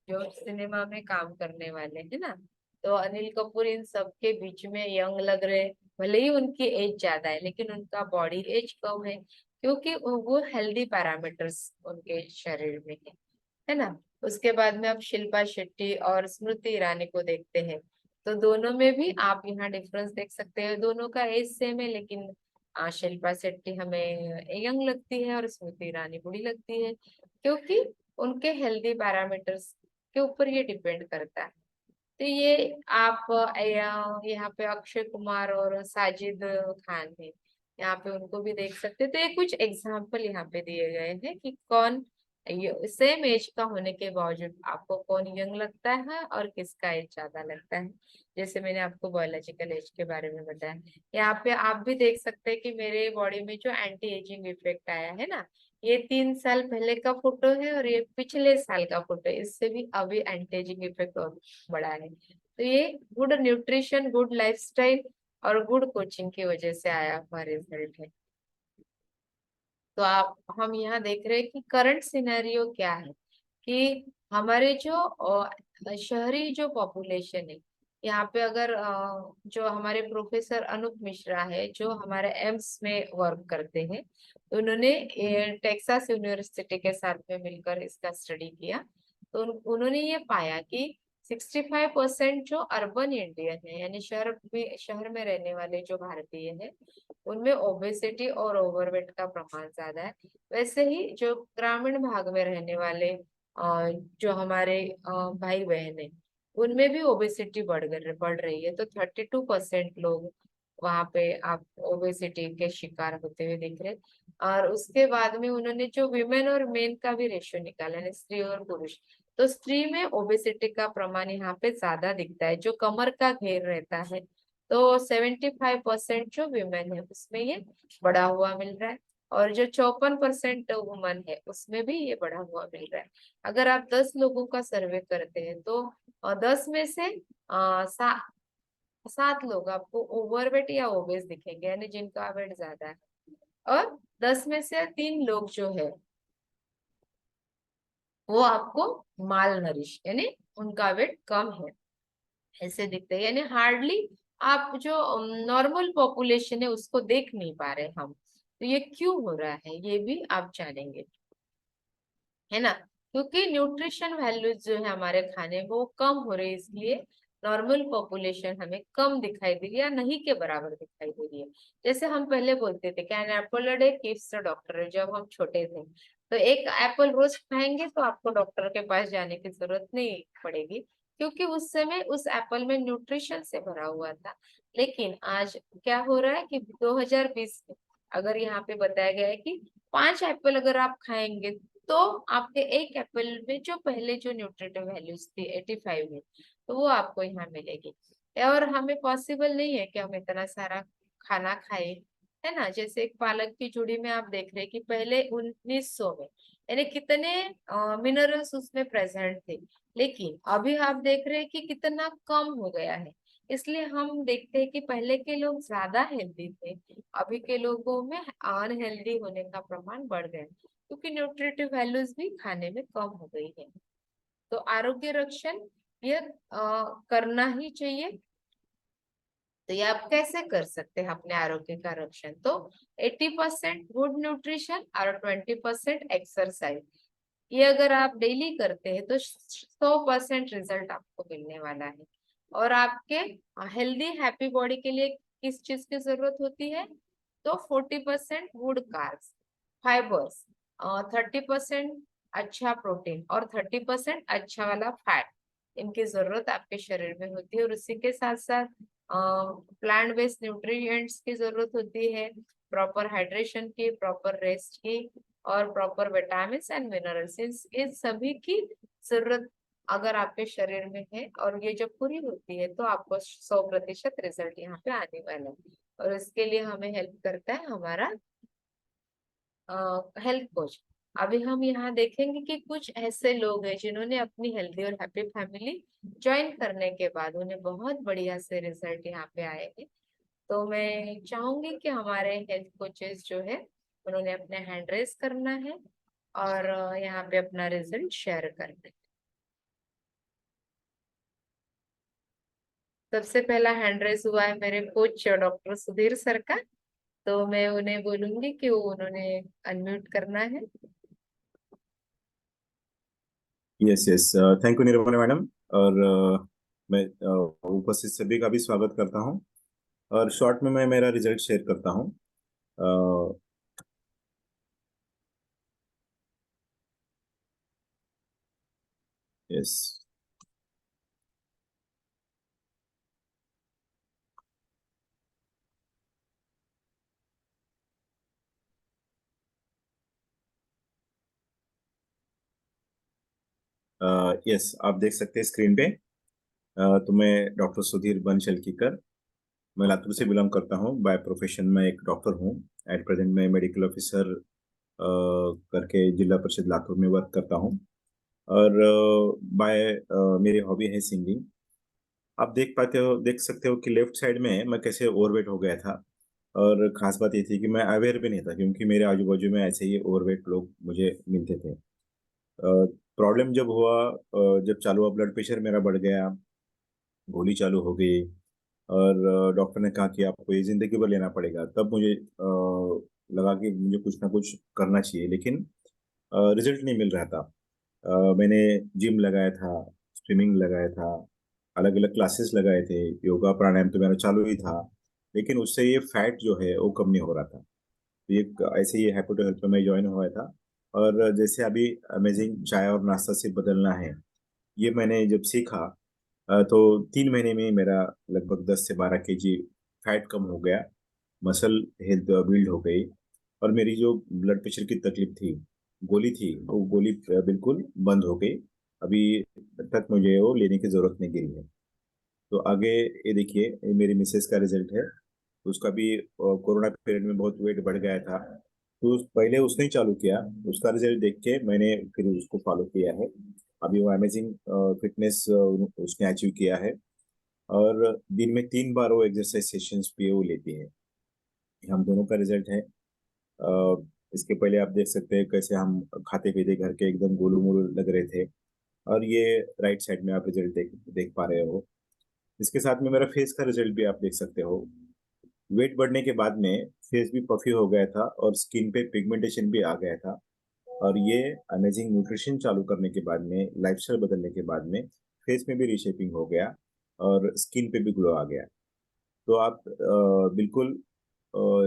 जो सिनेमा में काम करने वाले हैं ना, तो अनिल कपूर इन सब के बीच में यंग लग रहे हैं। भले ही उनकी एज ज्यादा है लेकिन उनका बॉडी एज कम है, क्योंकि वो हेल्दी पैरामीटर्स उनके शरीर में है ना। उसके बाद में आप शिल्पा शेट्टी और स्मृति ईरानी को देखते हैं, तो दोनों में भी आप यहाँ डिफरेंस देख सकते हैं। दोनों का एज सेम है लेकिन शिल्पा शेट्टी हमें यंग लगती है और स्मृति ईरानी बूढ़ी लगती है, क्योंकि उनके हेल्दी पैरामीटर्स के ऊपर ये डिपेंड करता है। तो ये आप यहाँ पे अक्षय कुमार और साजिद खान है, यहाँ पे उनको भी देख सकते हैं। तो ये कुछ एग्जाम्पल यहाँ पे दिए गए हैं कि कौन सेम एज का होने के बावजूद आपको कौन यंग लगता है और किसका एज ज्यादा लगता है। जैसे मैंने आपको बायोलॉजिकल एज के बारे में बताया, यहाँ पे आप भी देख सकते हैं कि मेरे बॉडी में जो एंटी एजिंग इफेक्ट आया है ना, ये 3 साल पहले का फोटो है और ये पिछले साल का फोटो है, इससे भी अभी एंटी एजिंग इफेक्ट और बड़ा है। तो ये गुड न्यूट्रिशन, गुड लाइफस्टाइल और गुड कोचिंग की वजह से आया हुआ रिजल्ट है। तो आप हम यहाँ देख रहे हैं कि करंट सिनेरियो क्या है कि हमारे जो शहरी जो पॉपुलेशन है, यहाँ पे अगर जो हमारे प्रोफेसर अनूप मिश्रा है जो हमारे एम्स में वर्क करते हैं, तो उन्होंने टेक्सास यूनिवर्सिटी के साथ में मिलकर इसका स्टडी किया। तो उन्होंने ये पाया कि 65% जो अर्बन इंडियन है, यानी शहर में रहने वाले जो भारतीय हैं, उनमें ओबेसिटी और ओवरवेट का प्रमाण ज्यादा है। वैसे ही जो ग्रामीण भाग में रहने वाले जो हमारे भाई बहन है, उनमें भी ओबेसिटी बढ़ रही है। तो 32% लोग वहां पे आप ओबेसिटी के शिकार होते हुए दिख रहे हैं। और उसके बाद में उन्होंने जो विमेन और मेन का भी रेशियो निकाला है, स्त्री और पुरुष, तो स्त्री में ओबेसिटी का प्रमाण यहाँ पे ज्यादा दिखता है, जो कमर का घेर रहता है। तो 75% जो विमेन है उसमें ये बढ़ा हुआ मिल रहा है, और जो 54% वुमन है उसमें भी ये बढ़ा हुआ मिल रहा है। अगर आप 10 लोगों का सर्वे करते हैं तो 10 में से 7 लोग आपको ओवरवेट या ओबेस दिखेंगे, यानी जिनका वेट ज्यादा है। और 10 में से 3 लोग जो है वो आपको माल नरिश, यानी उनका वेट कम है, ऐसे दिखते हैं। यानी हार्डली आप जो नॉर्मल पॉपुलेशन है उसको देख नहीं पा रहे हम। तो ये क्यों हो रहा है ये भी आप जानेंगे, है ना। क्योंकि न्यूट्रिशन वैल्यूज जो है हमारे खाने में वो कम हो रही है, इसलिए नॉर्मल पॉपुलेशन हमें कम दिखाई दे रही है या नहीं के बराबर दिखाई दे रही है। जैसे हम पहले बोलते थे can Apple a day keeps the doctor, जब हम छोटे थे तो एक एप्पल रोज खाएंगे तो आपको डॉक्टर के पास जाने की जरूरत नहीं पड़ेगी, क्योंकि उस समय उस एप्पल में न्यूट्रिशन से भरा हुआ था। लेकिन आज क्या हो रहा है कि 2020 में अगर यहाँ पे बताया गया है कि 5 एप्पल अगर आप खाएंगे तो आपके एक एप्पल में जो पहले जो न्यूट्रिटिव वैल्यूज थी 85 में, तो वो आपको यहाँ मिलेगी। और हमें पॉसिबल नहीं है कि हम इतना सारा खाना खाए, है ना। जैसे एक पालक की जूड़ी में आप देख रहे हैं कि पहले 1900 में यानी कितने मिनरल्स उसमें प्रेजेंट थे, लेकिन अभी आप देख रहे हैं कि कितना कम हो गया है। इसलिए हम देखते हैं कि पहले के लोग ज्यादा हेल्दी थे, अभी के लोगों में अनहेल्दी होने का प्रमाण बढ़ गया है, क्योंकि न्यूट्रिटिव वैल्यूज भी खाने में कम हो गई है। तो आरोग्य रक्षण ये करना ही चाहिए। तो ये आप कैसे कर सकते हैं अपने आरोग्य का रक्षण, तो 80% गुड न्यूट्रिशन और 20% एक्सरसाइज, ये अगर आप डेली करते हैं तो 100% रिजल्ट आपको मिलने वाला है। और आपके हेल्दी हैप्पी बॉडी के लिए किस चीज की जरूरत होती है, तो 40% गुड कार्ब्स, फाइबर्स, 30% अच्छा प्रोटीन और 30% अच्छा वाला फैट, इनकी जरूरत आपके शरीर में होती है। और उसी के साथ साथ प्लांट बेस्ड न्यूट्रिएंट्स की जरूरत होती है, प्रॉपर हाइड्रेशन की, प्रॉपर रेस्ट की, और प्रॉपर विटामिन एंड मिनरल्स, इन सभी की जरूरत अगर आपके शरीर में है और ये जब पूरी होती है तो आपको 100% रिजल्ट यहाँ पे आने वाला है। और इसके लिए हमें हेल्प करता है हमारा हेल्थ कोच। अभी हम यहाँ देखेंगे कि कुछ ऐसे लोग हैं जिन्होंने अपनी हेल्दी और हैप्पी फैमिली ज्वाइन करने के बाद उन्हें बहुत बढ़िया से रिजल्ट यहाँ पे आए हैं। तो मैं चाहूंगी कि हमारे हेल्थ कोचेस जो है उन्होंने अपने हैंड रेस करना है और यहाँ पे अपना रिजल्ट शेयर करना है। सबसे पहला हैंड रेस हुआ है मेरे कोच डॉक्टर सुधीर सर का, तो मैं उन्हें बोलूंगी कि वो उन्होंने अनम्यूट करना है।
Yes yes, thank you Nirmala madam. और मैं उपस्थित सभी का भी स्वागत करता हूं। और शॉर्ट में मैं मेरा रिजल्ट शेयर करता हूं। यस। यस, आप देख सकते हैं स्क्रीन पे। तो मैं डॉक्टर सुधीर बनशलकीकर, मैं लातूर से बिलोंग करता हूँ। बाय प्रोफेशन मैं एक डॉक्टर हूँ। एट प्रेजेंट मैं मेडिकल ऑफिसर करके जिला परिषद लातूर में वर्क करता हूँ। और बाय मेरी हॉबी है सिंगिंग। आप देख सकते हो कि लेफ्ट साइड में मैं कैसे ओवरवेट हो गया था। और खास बात ये थी कि मैं अवेयर भी नहीं था, क्योंकि मेरे आजू बाजू में ऐसे ही ओवरवेट लोग मुझे मिलते थे। प्रॉब्लम जब हुआ, जब चालू हुआ, ब्लड प्रेशर मेरा बढ़ गया, गोली चालू हो गई। और डॉक्टर ने कहा कि आपको ये जिंदगी भर लेना पड़ेगा। तब मुझे लगा कि मुझे कुछ ना कुछ करना चाहिए, लेकिन रिजल्ट नहीं मिल रहा था। मैंने जिम लगाया था, स्विमिंग लगाया था, अलग अलग क्लासेस लगाए थे, योगा प्राणायाम तो मेरा चालू ही था, लेकिन उससे ये फैट जो है वो कम नहीं हो रहा था। तो ये ऐसे ही हैप्पी टू हेल्प में ज्वाइन हुआ था। और जैसे अभी अमेजिंग चाय और नाश्ता से बदलना है, ये मैंने जब सीखा, तो 3 महीने में मेरा लगभग 10 से 12 केजी फैट कम हो गया, मसल हेल्थ बिल्ड हो गई। और मेरी जो ब्लड प्रेशर की तकलीफ थी, गोली थी, वो गोली बिल्कुल बंद हो गई। अभी तक मुझे वो लेने की जरूरत नहीं गिरी है। तो आगे ये देखिए, ये मेरी मिसेस का रिजल्ट है। उसका भी कोरोना पीरियड में बहुत वेट बढ़ गया था, तो पहले उसने ही चालू किया। उसका रिजल्ट देख के मैंने फिर उसको फॉलो किया है। अभी वो अमेजिंग फिटनेस उसने अचीव किया है। और दिन में 3 बार वो एक्सरसाइज सेशंस पे वो लेती है। हम दोनों का रिजल्ट है। इसके पहले आप देख सकते हैं कैसे हम खाते पीते घर के एकदम गोलू मोलू लग रहे थे। और ये राइट साइड में आप रिजल्ट देख देख पा रहे हो। इसके साथ में मेरा फेस का रिजल्ट भी आप देख सकते हो। वेट बढ़ने के बाद में फेस भी पफी हो गया था और स्किन पे पिगमेंटेशन भी आ गया था। और ये अमेजिंग न्यूट्रिशन चालू करने के बाद में, लाइफस्टाइल बदलने के बाद में, फेस में भी रिशेपिंग हो गया और स्किन पे भी ग्लो आ गया। तो आप बिल्कुल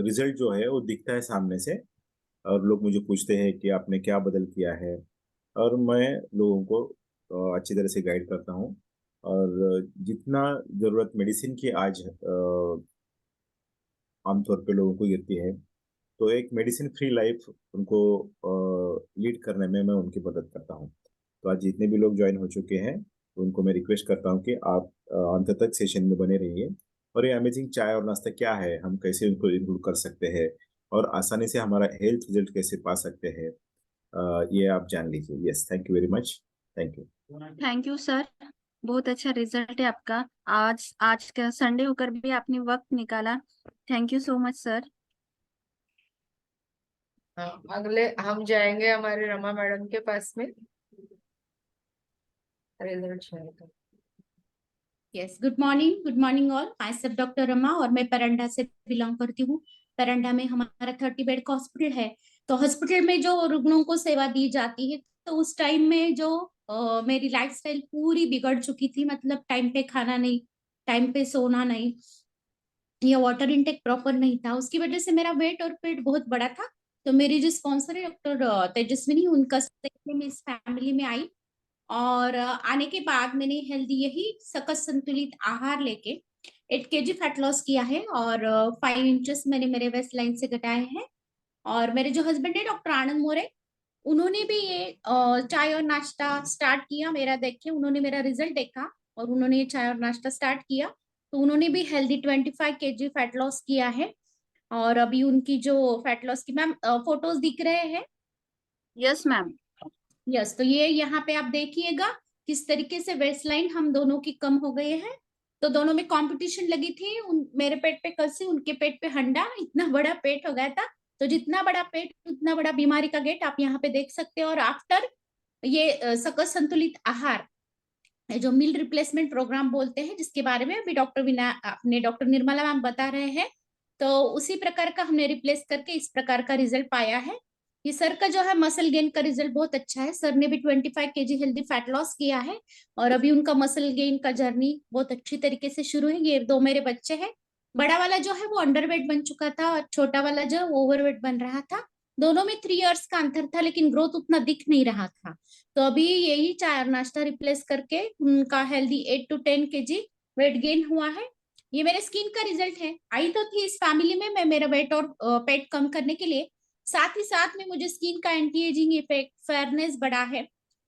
रिजल्ट जो है वो दिखता है सामने से। और लोग मुझे पूछते हैं कि आपने क्या बदल किया है। और मैं लोगों को अच्छी तरह से गाइड करता हूँ। और जितना जरूरत मेडिसिन की आज आमतौर पे लोगों को गिरती है, तो एक मेडिसिन फ्री लाइफ उनको लीड करने में मैं उनकी मदद करता हूँ। तो आज जितने भी लोग ज्वाइन हो चुके हैं, उनको मैं रिक्वेस्ट करता हूँ कि आप अंत तक सेशन में बने रहिए। और ये अमेजिंग चाय और नाश्ता क्या है, हम कैसे उनको इंक्लूड कर सकते हैं, और आसानी से हमारा हेल्थ रिजल्ट कैसे पा सकते हैं, ये आप जान लीजिए। Yes, thank you very much. Thank you.
Thank you sir, बहुत अच्छा रिजल्ट है आपका। आज आज का संडे होकर भी आपने वक्त निकाला। Thank you so much sir.
हाँ, अगले हम जाएंगे हमारे रमा मैडम के पास में रिजल्ट शेयर कर।
Yes, good morning all. My self doctor Rama और मैं परंडा से बिलोंग करती हूँ। परंडा में हमारा 30 बेड का हॉस्पिटल है। तो हॉस्पिटल में जो रुग्णों को सेवा दी जाती है, तो उस टाइम में जो मेरी लाइफस्टाइल पूरी बिगड़ चुकी थी। मतलब टाइम पे खाना नहीं, टाइम पे सोना नहीं, या वाटर इनटेक प्रॉपर नहीं था। उसकी वजह से मेरा वेट और पेट बहुत बड़ा था। तो मेरी जो स्पॉन्सर है डॉक्टर तेजस्विनी, उनका से मैं इस फैमिली में आई। और आने के बाद मैंने हेल्दी यही सकस संतुलित आहार लेके 8 केजी फैट लॉस किया है। और 5 इंचेस मैंने मेरे वेस्ट लाइन से घटाए हैं। और मेरे जो हस्बैंड है डॉक्टर आनंद मोरे, उन्होंने भी ये चाय और नाश्ता स्टार्ट किया मेरा देख के। उन्होंने मेरा रिजल्ट देखा और उन्होंने ये चाय और नाश्ता स्टार्ट किया। तो उन्होंने भी हेल्दी 25 केजी फैट लॉस किया है। और अभी उनकी जो फैट लॉस की मैम फोटोज दिख रहे हैं।
Yes ma'am.
यस, तो ये यहाँ पे आप देखिएगा किस तरीके से वेस्ट लाइन हम दोनों की कम हो गई है। तो दोनों में कंपटीशन लगी थी। मेरे पेट पे कलसी, उनके पेट पे हंडा। इतना बड़ा पेट हो गया था। तो जितना बड़ा पेट उतना बड़ा बीमारी का गेट, आप यहाँ पे देख सकते हो। और आफ्टर ये सकस संतुलित आहार, जो मील रिप्लेसमेंट प्रोग्राम बोलते हैं, जिसके बारे में अभी डॉक्टर विना अपने डॉक्टर निर्मला मैम बता रहे हैं, तो उसी प्रकार का हमने रिप्लेस करके इस प्रकार का रिजल्ट पाया है। ये सर का जो है मसल गेन का रिजल्ट बहुत अच्छा है। सर ने भी 25 केजी हेल्दी फैट लॉस किया है। और अभी उनका मसल गेन का जर्नी बहुत अच्छी तरीके से शुरू है। ये दो मेरे बच्चे हैं। बड़ा वाला जो है वो अंडरवेट बन चुका था और छोटा वाला जो ओवरवेट बन रहा था। दोनों में 3 इयर्स का अंतर था, लेकिन ग्रोथ उतना दिख नहीं रहा था। तो अभी यही चाय और नाश्ता रिप्लेस करके उनका healthy 8 to 10 kg weight gain हुआ है। ये मेरे स्किन का रिजल्ट है। आई तो थी इस फैमिली में मैं मेरा वेट और पेट कम करने के लिए, साथ ही साथ में मुझे स्किन का एंटी एजिंग इफेक्ट, फेयरनेस बढ़ा है।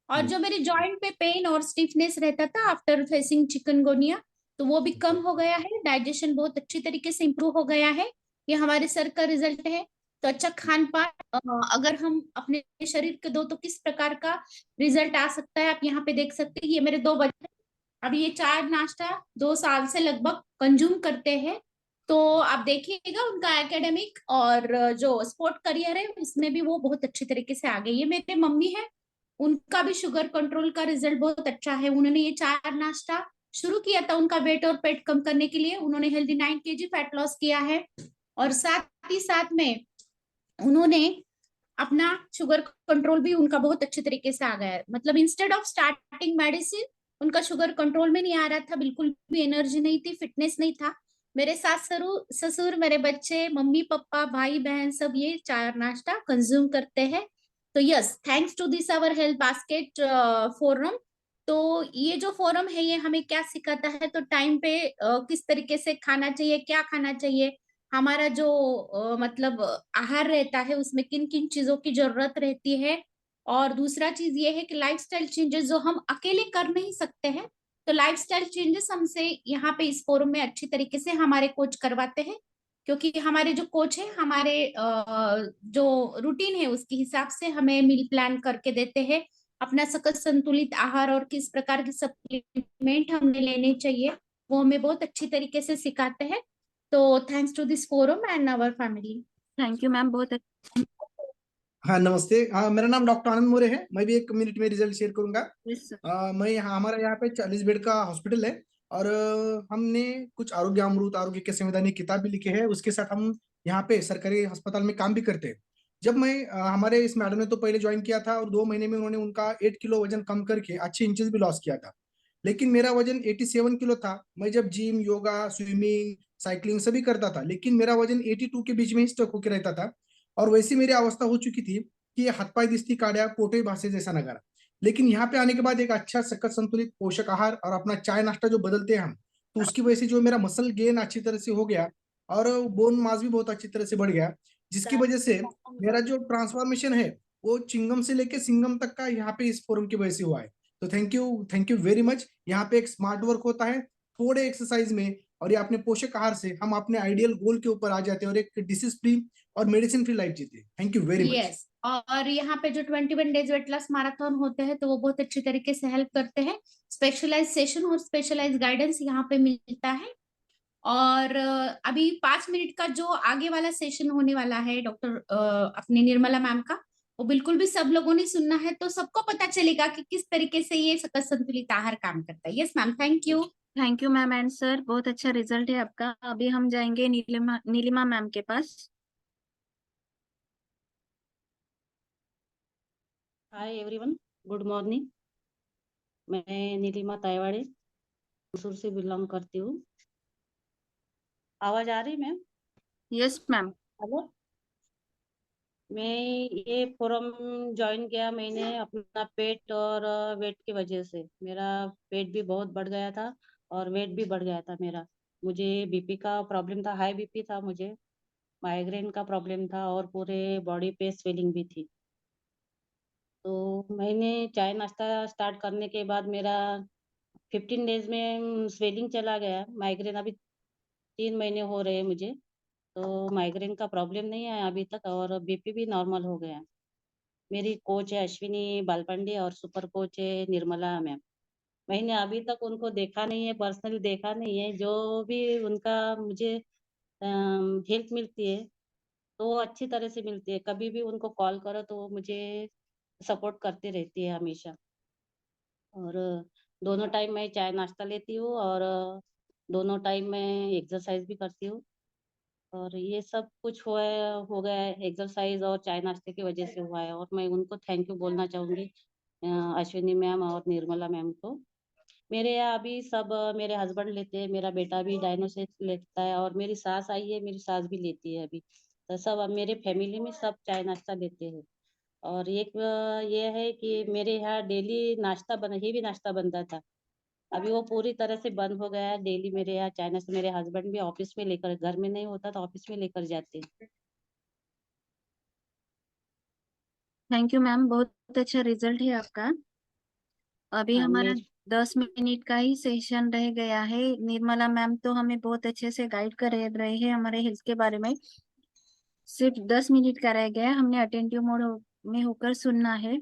और जो मेरे जॉइंट पे पेन और स्टिफनेस रहता था आफ्टर फेसिंग चिकनगुनिया, तो वो भी कम हो गया है। डाइजेशन बहुत अच्छी तरीके से इम्प्रूव हो गया है। ये हमारे सर का रिजल्ट है। तो अच्छा खान पान, अगर हम अपने शरीर के दो तो किस प्रकार का रिजल्ट आ सकता है आप यहाँ पे देख सकते हैं। ये मेरे 2 बच्चे अब ये चाय नाश्ता 2 साल से लगभग कंज्यूम करते हैं। तो आप देखिएगा उनका एकेडमिक और जो स्पोर्ट करियर है उसमें भी वो बहुत अच्छी तरीके से आगे। ये मेरे मम्मी है, उनका भी शुगर कंट्रोल का रिजल्ट बहुत अच्छा है। उन्होंने ये चाय नाश्ता शुरू किया था उनका वेट और पेट कम करने के लिए। उन्होंने हेल्दी 9 kg फैट लॉस किया है, और साथ ही साथ में उन्होंने अपना शुगर कंट्रोल भी उनका बहुत अच्छे तरीके से आ गया है। मतलब इंस्टेड ऑफ स्टार्टिंग मेडिसिन उनका शुगर कंट्रोल में नहीं आ रहा था, बिल्कुल भी एनर्जी नहीं थी, फिटनेस नहीं था। मेरे सास ससुर, मेरे बच्चे, मम्मी पापा, भाई बहन सब ये चाय और नाश्ता कंज्यूम करते हैं। तो yes, thanks to this our health basket forum. तो ये जो फोरम है ये हमें क्या सिखाता है, तो टाइम पे किस तरीके से खाना चाहिए, क्या खाना चाहिए, हमारा जो मतलब आहार रहता है उसमें किन किन चीजों की जरूरत रहती है। और दूसरा चीज ये है कि लाइफस्टाइल चेंजेस जो हम अकेले कर नहीं सकते हैं, तो लाइफस्टाइल चेंजेस हमसे यहाँ पे इस फोरम में अच्छी तरीके से हमारे कोच करवाते हैं। क्योंकि हमारे जो कोच है हमारे जो रूटीन है उसके हिसाब से हमें मील प्लान करके देते हैं, अपना सकल संतुलित आहार और किस प्रकार के सप्लीमेंट हमें लेने चाहिए वो हमें बहुत अच्छी तरीके से सिखाते हैं। तो thanks to this forum and our family.
Thank you ma'am, बहुत अच्छा।
हाँ नमस्ते। हाँ मेरा नाम डॉक्टर आनंद मोरे है। मैं भी 1 मिनट में रिजल्ट शेयर करूंगा।
Yes sir.
मैं यहाँ हमारा यहाँ पे 40 बेड का हॉस्पिटल है, और हमने कुछ आरोग्य अमृत आरोग्य के संवैधानिक किताब भी लिखे हैं। उसके साथ हम यहाँ पे सरकारी अस्पताल में काम भी करते हैं। जब मैं हमारे इस मैडम ने तो पहले ज्वाइन किया था, और 2 महीने में उन्होंने उनका 8 किलो वजन कम करके अच्छे इंचेस भी लॉस किया था। लेकिन मेरा वजन 87 किलो था। मैं जब जिम, योगा, स्विमिंग, साइकिलिंग सभी करता था, लेकिन मेरा वजन 82 के बीच में ही स्टक होकर रहता था। और वैसी मेरी अवस्था हो चुकी थी कि हाथपाय दिसती काड्या, पोटे भासे जैसा नगारा। लेकिन यहाँ पे आने के बाद एक अच्छा सकल संतुलित पोषक आहार और अपना चाय नाश्ता जो बदलते हैं हम, तो उसकी वजह से जो मेरा मसल गेन अच्छी तरह से हो गया, और बोन मास भी बहुत अच्छी तरह से बढ़ गया, जिसकी वजह से मेरा जो ट्रांसफॉर्मेशन है वो चिंगम से लेके सिंगम तक का यहाँ पे इस फोरम की वजह से हुआ है। तो थैंक यू वेरी मच। यहाँ पे एक स्मार्ट वर्क होता है थोड़े एक्सरसाइज में, और ये अपने पोषक आहार से हम अपने आइडियल गोल के ऊपर आ जाते हैं, और एक डिसीज फ्री और मेडिसिन फ्री लाइफ जीते हैं। Thank you very much.
Yes, और यहाँ पे जो 21 डेज वेट लॉस मैराथन होते हैं तो वो बहुत अच्छी तरीके से हेल्प करते हैं। स्पेशलाइज सेशन और स्पेशलाइज गाइडेंस यहाँ पे मिलता है। और अभी 5 मिनट का जो आगे वाला सेशन होने वाला है डॉक्टर अपनी निर्मला मैम का, वो बिल्कुल भी सब लोगों ने सुनना है, तो सबको पता चलेगा कि किस तरीके से ये सकल संतुलित आहार काम करता है। Yes ma'am, thank you.
Thank you ma'am and sir, बहुत अच्छा रिजल्ट है आपका। अभी हम जाएंगे नीलिमा मैम के पास।
Hi everyone, good morning. मैं नीलिमा तायवाड़े मैसूर से बिलोंग करती हूँ। आवाज आ रही मैम?
Yes ma'am.
हेलो। मैं ये फोरम ज्वाइन किया मैंने अपना पेट और वेट की वजह से। मेरा पेट भी बहुत बढ़ गया था और वेट भी बढ़ गया था मेरा। मुझे बीपी का प्रॉब्लम था, हाई बीपी था मुझे, माइग्रेन का प्रॉब्लम था और पूरे बॉडी पे स्वेलिंग भी थी। तो मैंने चाय नाश्ता स्टार्ट करने के बाद मेरा 15 डेज में स्वेलिंग चला गया। माइग्रेन अभी 3 महीने हो रहे हैं मुझे, तो माइग्रेन का प्रॉब्लम नहीं है अभी तक, और बीपी भी नॉर्मल हो गया। मेरी कोच है अश्विनी बालपांडे और सुपर कोच है निर्मला मैम। मैंने अभी तक उनको देखा नहीं है, पर्सनली देखा नहीं है। जो भी उनका मुझे हेल्प मिलती है तो वो अच्छी तरह से मिलती है। कभी भी उनको कॉल करो तो वो मुझे सपोर्ट करती रहती है हमेशा। और दोनों टाइम मैं चाय नाश्ता लेती हूँ, और दोनों टाइम मैं एक्सरसाइज भी करती हूँ। और ये सब कुछ हो गया है एक्सरसाइज और चाय नाश्ते की वजह से हुआ है। और मैं उनको थैंक यू बोलना चाहूँगी, अश्विनी मैम और निर्मला मैम को। मेरे यहाँ अभी सब मेरे हस्बैंड लेते हैं, मेरा बेटा भी डायनोसिस लेता है, और मेरी सास आई है, मेरी सास भी लेती है अभी। तो सब अब मेरे फैमिली में सब चाय नाश्ता लेते हैं। और एक ये है कि मेरे यहाँ डेली नाश्ता हेवी नाश्ता बनता था, अभी वो पूरी तरह से बंद हो गया है। डेली मेरे यहाँ चाय नाश्ता मेरे हस्बैंड भी ऑफिस में लेकर, घर में नहीं होता तो ऑफिस में लेकर जाते हैं।
थैंक यू मैम, बहुत अच्छा रिजल्ट है आपका। अभी
हाँ,
हमारा
मेरे
10 मिनट का ही सेशन रह गया है। निर्मला मैम तो हमें बहुत अच्छे से गाइड कर रहे हैं हमारे हेल्थ के बारे में। सिर्फ 10 मिनट का रह गया है, हमने अटेंटिव मोड में होकर सुनना है।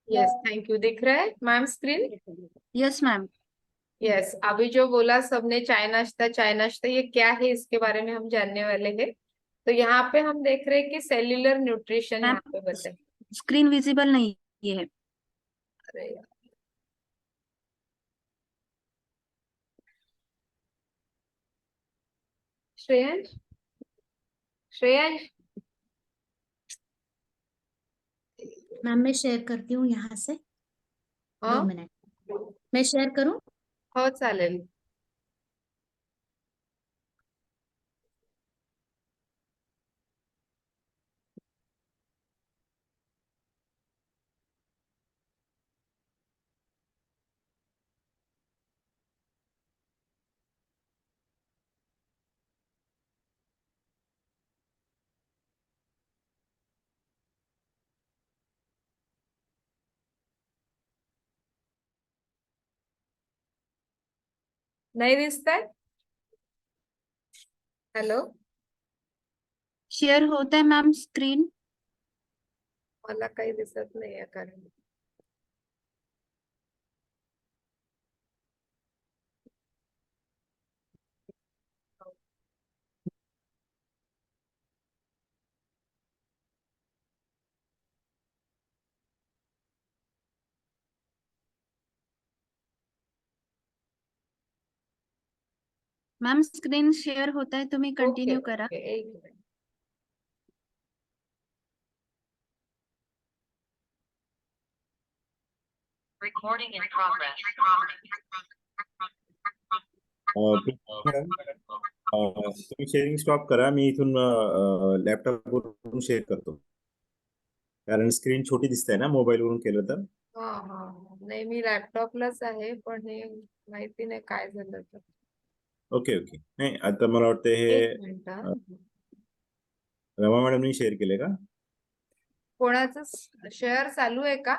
Yes, thank you. दिख रहा है ma'am screen?
Yes ma'am.
Yes, अभी जो बोला सबने चाय नाश्ता ये क्या है इसके बारे में हम जानने वाले हैं। तो यहाँ पे हम देख रहे हैं कि सेल्यूलर न्यूट्रिशन
मैम
यहाँ पे बताए।
स्क्रीन विजिबल नहीं है।
अरे यार। श्रेयांश, श्रेयांश,
मैम मैं शेयर करती हूँ यहाँ से, 2
हाँ
मिनट मैं शेयर करूँ।
हो चालेल। नहीं दिसत आहे? हॅलो,
शेयर होता है मैम स्क्रीन।
मला काही दिसत नाहीये कारण
मैम स्क्रीन शेअर होत आहे, तुम्ही
ओके
कंटिन्यू करा।
ओके, एक minute.
Recording in progress.
Madam, तुम्ही शेअरिंग स्टॉप करा, मी इथून लॅपटॉपवरून शेअर करतो, कारण स्क्रीन छोटी दिसते ना मोबाईलवरून केलं तर.
हा हा, नाही मी लॅपटॉपलाच आहे, पण हे माहिती नाही काय झालं तर.
ओके ओके, नाही आता मला वाटतं हे
एक मिनिट हा.
रमा मॅडमनी शेअर केले का?
कोणाचं शेअर चालू आहे का?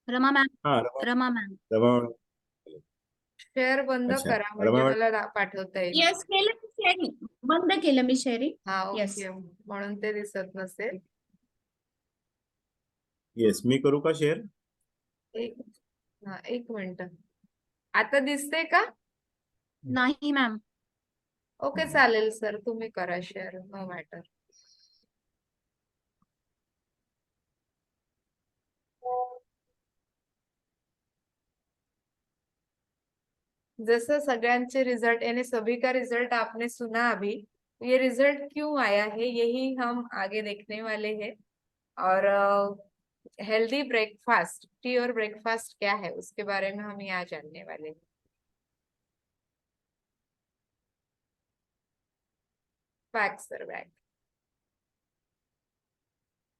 रमा मैम,
हा
Rama ma'am.
Rama madam.
Share बंद
अच्छा,
करा म्हणजे
रमा मॅडम.
मला पाठवता येईल.
यस केलं मी शेअरिंग, बंद केलं मी शेअरिंग।
हा
Yes.
ओके, म्हणून ते दिसत नसेल.
येस, मी करू का शेअर?
एक हा, एक मिनिट. आता दिसते का?
नाही मैम।
ओके चालेल सर, तुम्ही करा शेअर, नो मॅटर. जैसे सगळ्यांचे रिजल्ट यानी सभी का रिजल्ट आपने सुना अभी, ये रिजल्ट क्यों आया है यही हम आगे देखने वाले हैं। और हेल्दी ब्रेकफास्ट, टी और ब्रेकफास्ट क्या है उसके बारे में हम यहाँ जानने वाले हैं। बैक सर, बैक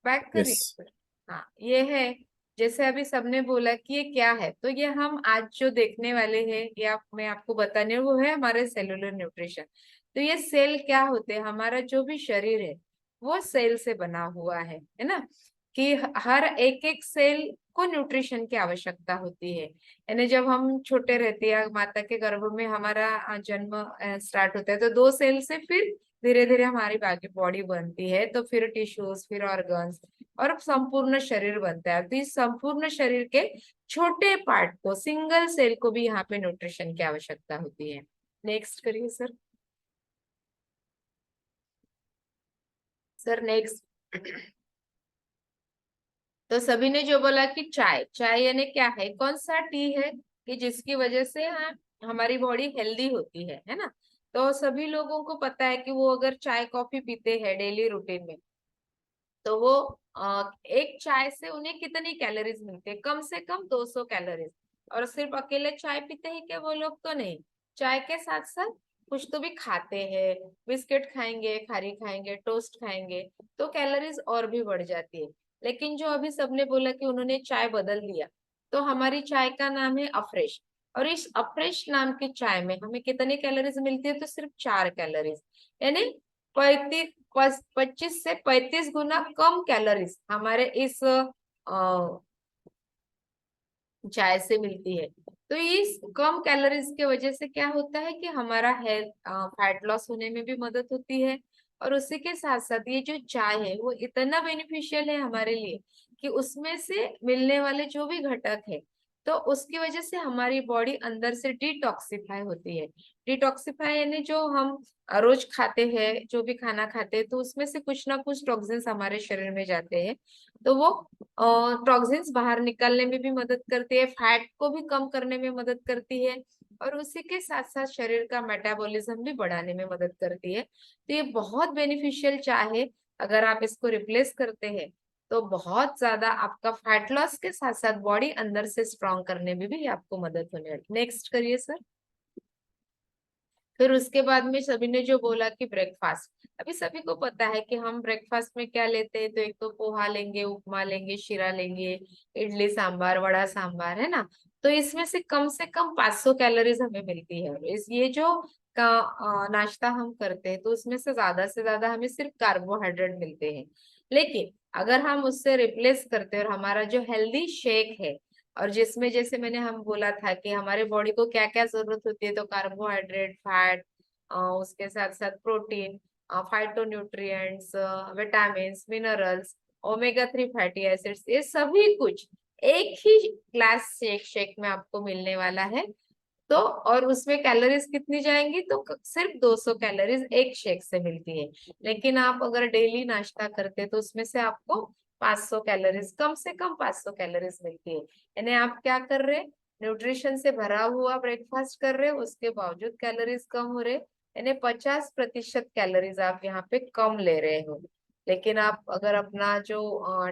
बैक करिए
Yes.
सर। हाँ, ये है जैसे अभी सबने बोला कि ये क्या है, तो ये हम आज जो देखने वाले हैं या मैं आपको बताने वो है हमारे सेलुलर न्यूट्रिशन। तो ये सेल क्या होते हैं, हमारा जो भी शरीर है वो सेल से बना हुआ है ना, कि हर एक एक सेल को न्यूट्रिशन की आवश्यकता होती है। यानी जब हम छोटे रहते हैं, माता के गर्भ में हमारा जन्म स्टार्ट होता है, तो 2 सेल से फिर धीरे धीरे हमारी बाकी बॉडी बनती है, तो फिर टिश्यूज, फिर ऑर्गन्स और संपूर्ण शरीर बनता है। तो इस संपूर्ण शरीर के छोटे पार्ट को, सिंगल सेल को भी यहाँ पे न्यूट्रिशन की आवश्यकता होती है। नेक्स्ट करिए सर। Sir next. तो सभी ने जो बोला कि चाय, चाय यानी क्या है, कौन सा टी है कि जिसकी वजह से हमारी बॉडी हेल्दी होती है ना। तो सभी लोगों को पता है कि वो अगर चाय कॉफी पीते हैं डेली रूटीन में, तो वो एक चाय से उन्हें कितनी कैलोरीज मिलती है, कम से कम 200 कैलोरीज। और सिर्फ अकेले चाय पीते हैं क्या वो लोग? तो नहीं, चाय के साथ साथ कुछ तो भी खाते हैं, बिस्किट खाएंगे, खारी खाएंगे, टोस्ट खाएंगे, तो कैलोरीज और भी बढ़ जाती है। लेकिन जो अभी सबने बोला कि उन्होंने चाय बदल दिया, तो हमारी चाय का नाम है अफ्रेश, और इस अफ्रेश नाम की चाय में हमें कितनी कैलोरीज मिलती है? तो सिर्फ 4 कैलोरीज, यानी 25 से 35 गुना कम कैलोरीज हमारे इस चाय से मिलती है। तो इस कम कैलोरीज की वजह से क्या होता है कि हमारा हेल्थ फैट लॉस होने में भी मदद होती है। और उसी के साथ साथ ये जो चाय है वो इतना बेनिफिशियल है हमारे लिए कि उसमें से मिलने वाले जो भी घटक है, तो उसकी वजह से हमारी बॉडी अंदर से डिटॉक्सिफाई होती है। डिटॉक्सिफाई यानी जो हम रोज खाते हैं, जो भी खाना खाते हैं, तो उसमें से कुछ ना कुछ टॉक्सिन्स हमारे शरीर में जाते हैं, तो वो टॉक्सिन्स बाहर निकालने में भी मदद करती है, फैट को भी कम करने में मदद करती है, और उसी के साथ साथ शरीर का मेटाबॉलिज्म भी बढ़ाने में मदद करती है। तो ये बहुत बेनिफिशियल चाय है। अगर आप इसको रिप्लेस करते हैं तो बहुत ज्यादा आपका फैट लॉस के साथ साथ बॉडी अंदर से स्ट्रॉन्ग करने में भी आपको मदद होने वाली। नेक्स्ट करिए सर। फिर उसके बाद में सभी ने जो बोला कि ब्रेकफास्ट, अभी सभी को पता है कि हम ब्रेकफास्ट में क्या लेते हैं, तो एक तो पोहा लेंगे, उपमा लेंगे, शीरा लेंगे, इडली सांबार, वड़ा सांबार, है ना। तो इसमें से कम 500 कैलोरीज हमें मिलती है। इस ये जो नाश्ता हम करते हैं, तो उसमें से ज्यादा हमें सिर्फ कार्बोहाइड्रेट मिलते हैं। लेकिन अगर हम उससे रिप्लेस करते हैं और हमारा जो हेल्दी शेक है, और जिसमें जैसे मैंने हम बोला था कि हमारे बॉडी को क्या क्या जरूरत होती है, तो कार्बोहाइड्रेट, फैट, उसके साथ साथ protein, phytonutrients, vitamin, minerals, omega 3 fatty acids, ये सभी कुछ एक ही ग्लास शेक में आपको मिलने वाला है। तो और उसमें कैलोरीज कितनी जाएंगी? तो सिर्फ 200 कैलोरीज एक शेक से मिलती है। लेकिन आप अगर डेली नाश्ता करते तो उसमें से आपको 500 कैलोरीज, कम से कम 500 कैलोरीज मिलती है। यानी आप क्या कर रहे हैं? न्यूट्रिशन से भरा हुआ ब्रेकफास्ट कर रहे हैं, उसके बावजूद कैलोरीज कम हो रहे, यानी 50% कैलोरीज आप यहाँ पे कम ले रहे हो। लेकिन आप अगर अपना जो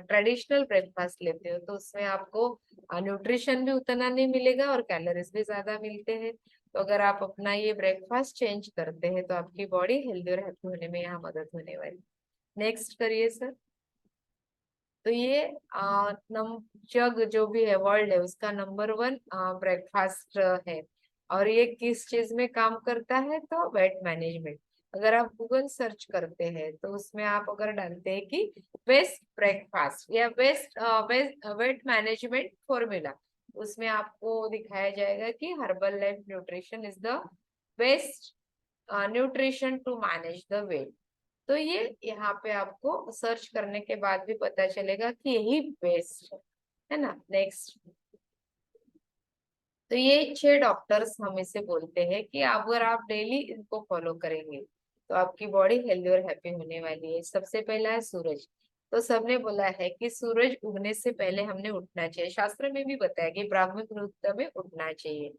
ट्रेडिशनल ब्रेकफास्ट लेते हो, तो उसमें आपको न्यूट्रिशन भी उतना नहीं मिलेगा और कैलोरीज भी ज्यादा मिलते हैं। तो अगर आप अपना ये ब्रेकफास्ट चेंज करते हैं, तो आपकी बॉडी हेल्दी और हैप्पी होने में यहाँ मदद होने वाली। नेक्स्ट करिए सर। तो ये नम जग जो भी है वर्ल्ड है, उसका नंबर 1 ब्रेकफास्ट है। और ये किस चीज में काम करता है? तो वेट मैनेजमेंट। अगर आप गूगल सर्च करते हैं, तो उसमें आप अगर डालते हैं कि बेस्ट ब्रेकफास्ट या बेस्ट वेट मैनेजमेंट फॉर्मूला, उसमें आपको दिखाया जाएगा कि Herbalife nutrition is the best nutrition to manage the weight. तो ये यहाँ पे आपको सर्च करने के बाद भी पता चलेगा कि यही बेस्ट है ना। नेक्स्ट, तो ये 6 डॉक्टर्स हम इसे बोलते हैं कि अगर आप डेली इनको फॉलो करेंगे, तो आपकी बॉडी हेल्दी और हैप्पी होने वाली है। सबसे पहला है सूरज। तो सबने बोला है कि सूरज उगने से पहले हमने उठना चाहिए, शास्त्र में भी बताया कि ब्राह्मण मुहूर्त में उठना चाहिए।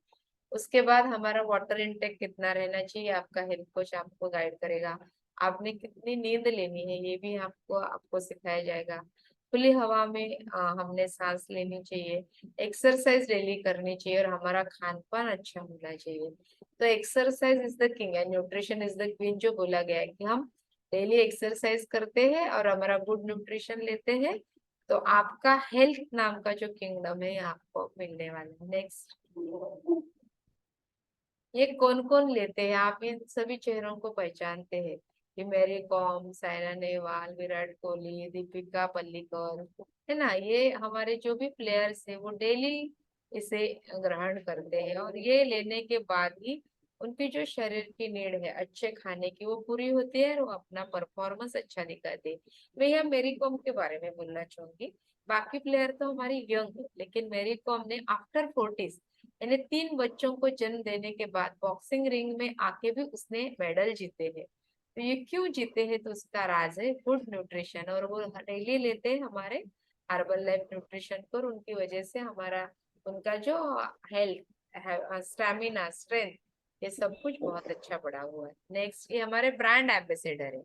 उसके बाद हमारा वाटर इनटेक कितना रहना चाहिए, आपका हेल्थ कोच आपको गाइड करेगा। आपने कितनी नींद लेनी है, ये भी आपको आपको सिखाया जाएगा। खुली हवा में हमने सांस लेनी चाहिए। एक्सरसाइज डेली करनी चाहिए और हमारा खान पान अच्छा होना चाहिए। तो exercise is the king and nutrition is the queen, जो बोला गया है कि हम डेली एक्सरसाइज करते हैं और हमारा गुड न्यूट्रिशन लेते हैं, तो आपका हेल्थ नाम का जो किंगडम है आपको मिलने वाला है। नेक्स्ट, ये कौन कौन लेते हैं? आप इन सभी चेहरों को पहचानते हैं कि मैरी कॉम, साइना नेहवाल, विराट कोहली, दीपिका पल्लिकल, है ना। ये हमारे जो भी प्लेयर्स हैं वो डेली इसे ग्रहण करते हैं, और ये लेने के बाद ही उनकी जो शरीर की नीड है अच्छे खाने की वो पूरी होती है और वो अपना परफॉर्मेंस अच्छा दिखाते हैं। मैं यहाँ मेरी कॉम के बारे में बोलना चाहूंगी। बाकी प्लेयर तो हमारी यंग है, लेकिन मेरी कॉम ने आफ्टर 40 यानी 3 बच्चों को जन्म देने के बाद बॉक्सिंग रिंग में आके भी उसने मेडल जीते हैं। तो ये क्यों जीते हैं? तो उसका राज है गुड न्यूट्रिशन, और वो डेली लेते हैं हमारे हर्बल लाइफ न्यूट्रिशन को, और उनकी वजह से हमारा उनका जो हेल्थ, स्टेमिना, स्ट्रेंथ, ये सब कुछ बहुत अच्छा बढ़ा हुआ है। नेक्स्ट, ये हमारे ब्रांड एम्बेसडर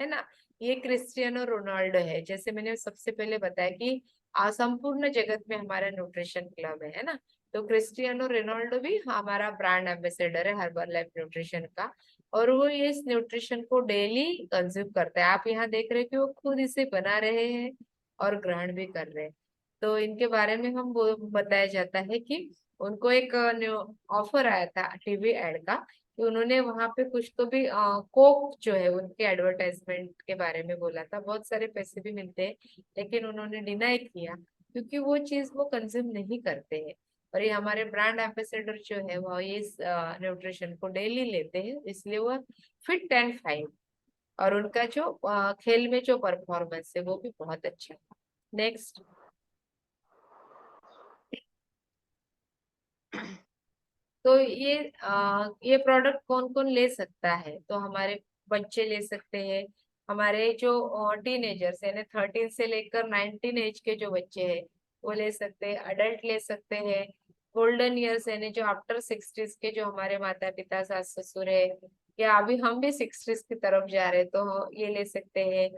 है ना। ये क्रिस्टियानो रोनाल्डो है। जैसे मैंने सबसे पहले बताया कि संपूर्ण जगत में हमारा न्यूट्रिशन क्लब है ना। तो क्रिस्टियानो रोनाल्डो भी हमारा ब्रांड एम्बेसडर है हर्बल लाइफ न्यूट्रिशन का, और वो ये इस न्यूट्रिशन को डेली कंज्यूम करते हैं। आप यहाँ देख रहे हैं कि वो खुद इसे बना रहे हैं और ग्रहण भी कर रहे हैं। तो इनके बारे में हम बताया जाता है कि उनको एक ऑफर आया था टीवी एड का, कि उन्होंने वहां पे कुछ तो भी कोक जो है उनके एडवर्टाइजमेंट के बारे में बोला था। बहुत सारे पैसे भी मिलते हैं, लेकिन उन्होंने डिनाई किया क्योंकि वो चीज वो कंज्यूम नहीं करते हैं। और ये हमारे ब्रांड एम्बेसडर जो है वो इस न्यूट्रिशन को डेली लेते हैं, इसलिए वो फिट एंड फाइन, और उनका जो खेल में जो परफॉर्मेंस है वो भी बहुत अच्छा है। नेक्स्ट। तो ये प्रोडक्ट कौन कौन ले सकता है? तो हमारे बच्चे ले सकते हैं, हमारे जो टीनेजर्स यानी 13 से लेकर 19 एज के जो बच्चे हैं वो ले सकते हैं, अडल्ट ले सकते हैं, गोल्डन ईयर्स यानी जो आफ्टर 60s के जो हमारे माता पिता सास ससुर है, या अभी हम भी 60s की तरफ जा रहे हैं तो ये ले सकते हैं।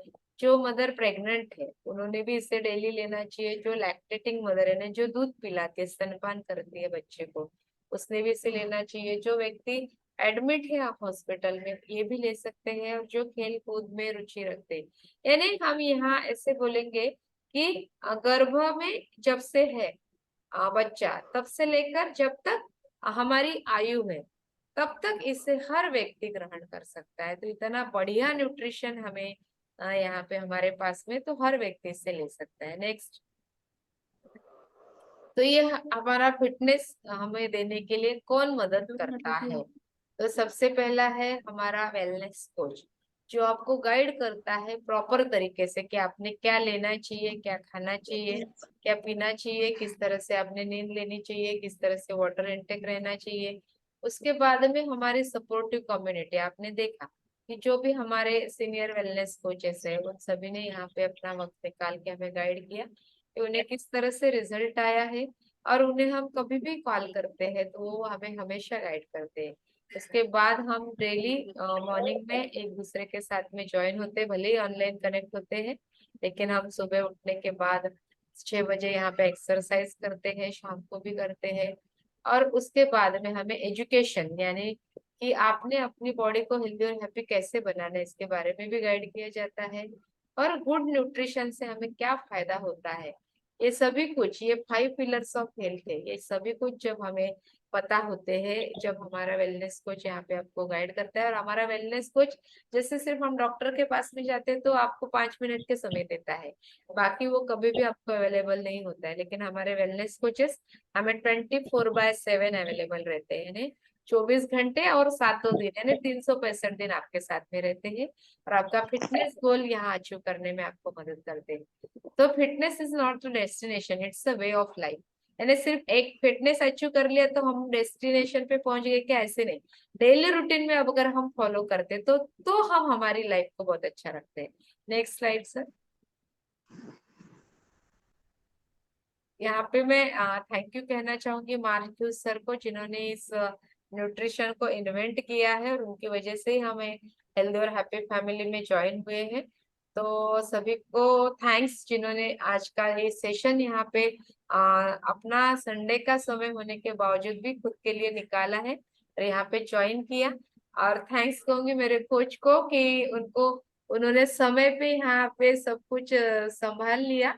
जो मदर प्रेग्नेंट है उन्होंने भी इसे डेली लेना चाहिए। जो लैक्टेटिंग मदर है ना, जो दूध पिलाती है, स्तनपान करती है बच्चे को, उसने भी इसे लेना चाहिए। जो व्यक्ति एडमिट है आप हॉस्पिटल में ये भी ले सकते हैं, और जो खेल कूद में रुचि रखते हैं। यानी हम यहाँ ऐसे बोलेंगे कि गर्भ में जब से है बच्चा, तब से लेकर जब तक हमारी आयु है, तब तक इसे हर व्यक्ति ग्रहण कर सकता है। तो इतना बढ़िया न्यूट्रिशन हमें यहाँ पे हमारे पास में, तो हर व्यक्ति इसे ले सकता है। नेक्स्ट। तो ये हमारा फिटनेस हमें देने के लिए कौन मदद करता है? तो सबसे पहला है हमारा वेलनेस कोच, जो आपको गाइड करता है प्रॉपर तरीके से कि आपने क्या लेना चाहिए, क्या खाना चाहिए, क्या पीना चाहिए, किस तरह से आपने नींद लेनी चाहिए, किस तरह से वाटर इनटेक रहना चाहिए। उसके बाद में हमारी सपोर्टिव कम्युनिटी, आपने देखा कि जो भी हमारे सीनियर वेलनेस कोचेस है उन सभी ने यहाँ पे अपना वक्त निकाल के हमें गाइड किया कि उन्हें किस तरह से रिजल्ट आया है, और उन्हें हम कभी भी कॉल करते हैं तो वो हमें हमेशा गाइड करते हैं। उसके बाद हम डेली मॉर्निंग में एक दूसरे के साथ में ज्वाइन होते हैं, भले ही ऑनलाइन कनेक्ट होते हैं, लेकिन हम सुबह उठने के बाद 6 बजे यहाँ पे एक्सरसाइज करते हैं, शाम को भी करते हैं। और उसके बाद में हमें एजुकेशन यानी कि आपने अपनी बॉडी को हेल्दी और हैप्पी कैसे बनाना है इसके बारे में भी गाइड किया जाता है। और गुड न्यूट्रिशन से हमें क्या फायदा होता है, ये सभी कुछ, ये 5 पिलर्स ऑफ हेल्थ है, ये सभी कुछ जब हमें पता होते हैं, जब हमारा वेलनेस कोच यहाँ पे आपको गाइड करता है। और हमारा वेलनेस कोच जैसे सिर्फ हम डॉक्टर के पास में जाते हैं तो आपको 5 मिनट के समय देता है, बाकी वो कभी भी आपको अवेलेबल नहीं होता है। लेकिन हमारे वेलनेस कोचेस हमें 24/7 अवेलेबल रहते हैं, यानी 24 घंटे और 7 दिन, यानी 365 दिन आपके साथ में रहते हैं, और आपका फिटनेस गोल यहाँ अचीव करने में आपको मदद करते हैं। तो fitness is not a destination, it's a way of life. यानी सिर्फ एक फिटनेस अचीव कर लिया तो हम डेस्टिनेशन पे पहुंच गए, क्या? ऐसे नहीं। डेली रूटीन में अब अगर हम फॉलो करते तो हम हमारी लाइफ को बहुत अच्छा रखते हैं। Next slide sir. यहाँ पे मैं थैंक यू कहना चाहूंगी मार्क्यूस सर को, जिन्होंने इस न्यूट्रिशन को इन्वेंट किया है, और उनकी वजह से ही हमें हेल्दी और हैप्पी फैमिली में ज्वाइन हुए हैं। तो सभी को थैंक्स जिन्होंने आज का ये सेशन यहाँ पे अपना संडे का समय होने के बावजूद भी खुद के लिए निकाला है और यहाँ पे ज्वाइन किया। और थैंक्स कहूंगी मेरे कोच को कि उन्होंने समय पे यहाँ पे सब कुछ संभाल लिया,